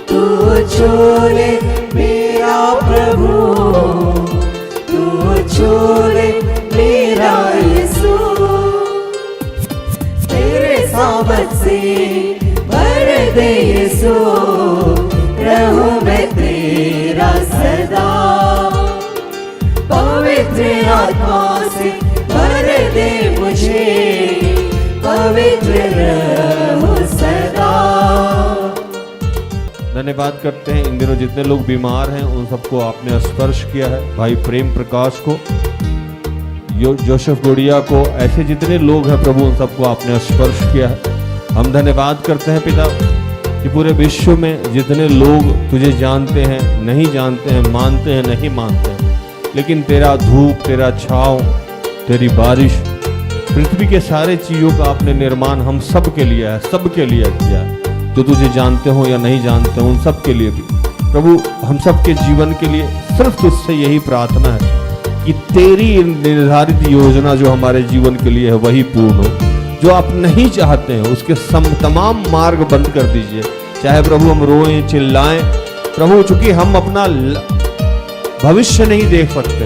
E: तू छू ले मेरा प्रभु, तू छू ले मेरा यीशु। तेरे सामत से भर दे यीशु, रहूं मैं तेरा सदा। पवित्र आत्मा से भर दे मुझे, पवित्र रहूं सदा।
F: धन्यवाद करते हैं इन दिनों जितने लोग बीमार हैं उन सबको आपने स्पर्श किया है। भाई प्रेम प्रकाश को, जोसेफ गुड़िया को, ऐसे जितने लोग हैं प्रभु उन सबको आपने स्पर्श किया है। हम धन्यवाद करते हैं पिता कि पूरे विश्व में जितने लोग तुझे जानते हैं, नहीं जानते हैं, मानते हैं, नहीं मानते हैं, लेकिन तेरा धूप, तेरा छाँव, तेरी बारिश, पृथ्वी के सारे चीज़ों का आपने निर्माण हम सब के लिए है, सब के लिए किया है। जो तुझे जानते हो या नहीं जानते हो उन सब के लिए भी प्रभु, हम सब के जीवन के लिए सिर्फ तुझसे यही प्रार्थना है कि तेरी निर्धारित योजना जो हमारे जीवन के लिए है वही पूर्ण हो। जो आप नहीं चाहते हैं उसके तमाम मार्ग बंद कर दीजिए। चाहे प्रभु हम रोएं, चिल्लाएं, प्रभु चूंकि हम अपना भविष्य नहीं देख सकते,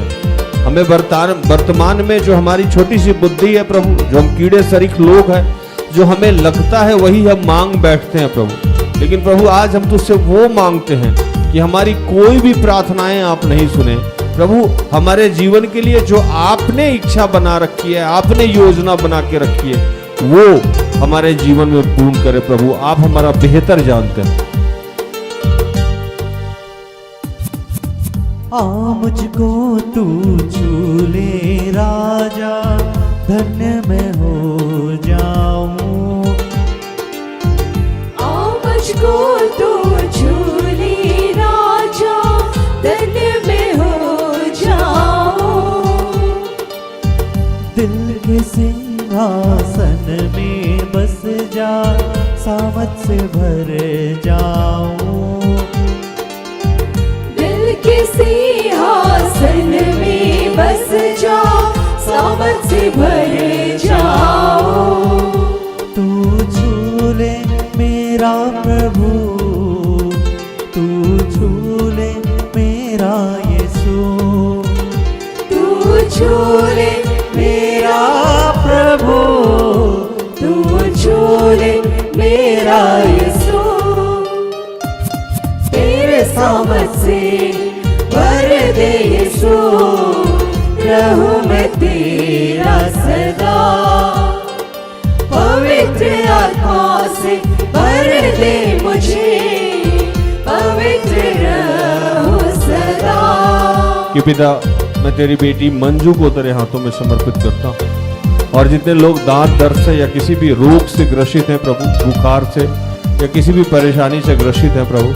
F: हमें वर्तमान में जो हमारी छोटी सी बुद्धि है प्रभु, जो हम कीड़े सरीख लोग हैं, जो हमें लगता है वही हम मांग बैठते हैं प्रभु। लेकिन प्रभु आज हम तुझसे वो मांगते हैं कि हमारी कोई भी प्रार्थनाएं आप नहीं सुने प्रभु। हमारे जीवन के लिए जो आपने इच्छा बना रखी है, आपने योजना बना के रखी है, वो हमारे जीवन में पूर्ण करे प्रभु। आप हमारा बेहतर जानते हैं।
D: आ मुझको तू छू ले राजा, धन्य मैं हो जाऊं।
E: आ मुझको तू छू ले राजा, धन्य मैं हो जाऊं।
D: दिल के सिंहासन में बस जा, सामत से भर जाऊं।
E: दिल के सिंहासन में बस जा, सामत से भर जाओ।
D: तू छू ले मेरा प्रभु, तू छू ले मेरा यीशु,
E: तू छू ले मेरा प्रभु, तू छू ले मेरा यीशु। तेरे सामत से भर दे यीशु, रहूं मैं तेरा सदा। पवित्र आत्मा से भर दे मुझे, पवित्र रहूं सदा।
F: कि पिता मैं तेरी बेटी मंजू को तेरे हाथों में समर्पित करता हूँ, और जितने लोग दांत दर्द से या किसी भी रोग से ग्रसित हैं प्रभु, बुखार से या किसी भी परेशानी से ग्रसित हैं प्रभु,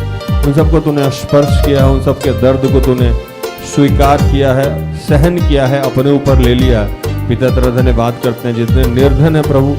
F: उन सबको तूने स्पर्श किया है, उन सबके दर्द को तूने स्वीकार किया है, सहन किया है, अपने ऊपर ले लिया है। पिता तेरा धन्यवाद करते हैं। जितने निर्धन है प्रभु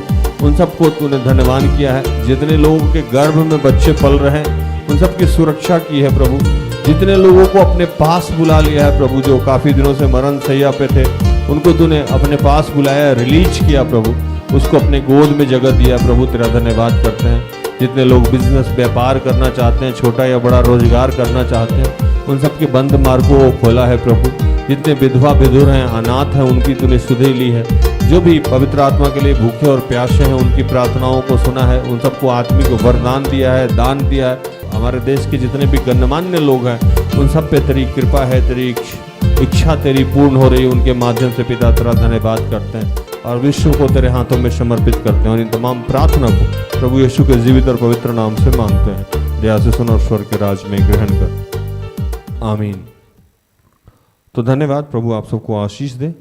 F: उन सबको तूने धन्यवाद किया है। जितने लोगों के गर्भ में बच्चे पल रहे हैं उन सबकी सुरक्षा की है प्रभु। जितने लोगों को अपने पास बुला लिया है प्रभु, जो काफ़ी दिनों से मरण सैया पे थे, उनको तूने अपने पास बुलाया, रिलीज किया प्रभु, उसको अपने गोद में जगह दिया प्रभु। तेरा धन्यवाद करते हैं। जितने लोग बिजनेस व्यापार करना चाहते हैं, छोटा या बड़ा रोजगार करना चाहते हैं, उन सबके बंद मार्गों को खोला है प्रभु। जितने विधवा विधुर हैं, अनाथ हैं, उनकी तूने सुधि ली है। जो भी पवित्र आत्मा के लिए भूखे और प्यासे हैं, उनकी प्रार्थनाओं को सुना है, उन सबको आत्मिक वरदान दिया है, दान दिया है। हमारे देश के जितने भी गणमान्य लोग हैं उन सब पे तेरी कृपा है, तेरी इच्छा तेरी पूर्ण हो रही है। उनके माध्यम से पिता तेरा धन्यवाद करते हैं और विश्व को तेरे हाथों में समर्पित करते हैं, और इन तमाम प्रार्थना को प्रभु यीशु के जीवित और पवित्र नाम से मांगते हैं। दया से सुन और स्वर्ग के राज में ग्रहण कर, आमीन। तो धन्यवाद, प्रभु आप सबको आशीष दे।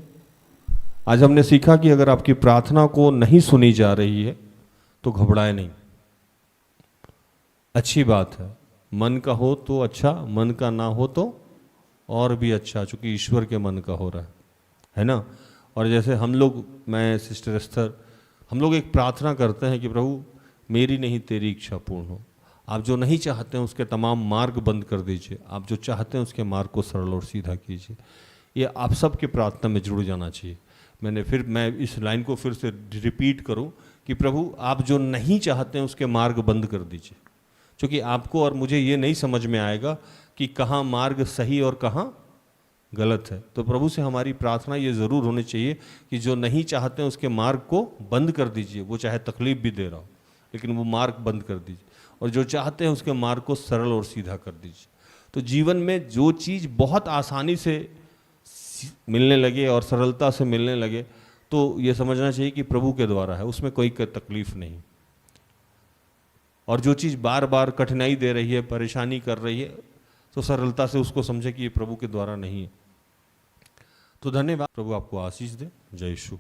F: आज हमने सीखा कि अगर आपकी प्रार्थना को नहीं सुनी जा रही है तो घबराए नहीं, अच्छी बात है। मन का हो तो अच्छा, मन का ना हो तो और भी अच्छा, चूंकि ईश्वर के मन का हो रहा है ना। और जैसे हम लोग, मैं सिस्टर एस्थर, हम लोग एक प्रार्थना करते हैं कि प्रभु मेरी नहीं तेरी इच्छा पूर्ण हो। आप जो नहीं चाहते हैं उसके तमाम मार्ग बंद कर दीजिए, आप जो चाहते हैं उसके मार्ग को सरल और सीधा कीजिए। ये आप सब की प्रार्थना में जुड़ जाना चाहिए। मैं इस लाइन को फिर से रिपीट करूं कि प्रभु आप जो नहीं चाहते हैं उसके मार्ग बंद कर दीजिए, क्योंकि आपको और मुझे ये नहीं समझ में आएगा कि कहाँ मार्ग सही और कहाँ गलत है। तो प्रभु से हमारी प्रार्थना ये ज़रूर होनी चाहिए कि जो नहीं चाहते हैं उसके मार्ग को बंद कर दीजिए, वो चाहे तकलीफ भी दे रहा हो, लेकिन वो मार्ग बंद कर दीजिए, और जो चाहते हैं उसके मार्ग को सरल और सीधा कर दीजिए। तो जीवन में जो चीज़ बहुत आसानी से मिलने लगे और सरलता से मिलने लगे, तो ये समझना चाहिए कि प्रभु के द्वारा है, उसमें कोई तकलीफ नहीं। और जो चीज़ बार बार कठिनाई दे रही है, परेशानी कर रही है, तो सरलता से उसको समझे कि ये प्रभु के द्वारा नहीं है। तो धन्यवाद, प्रभु आपको आशीष दे। जय यीशु।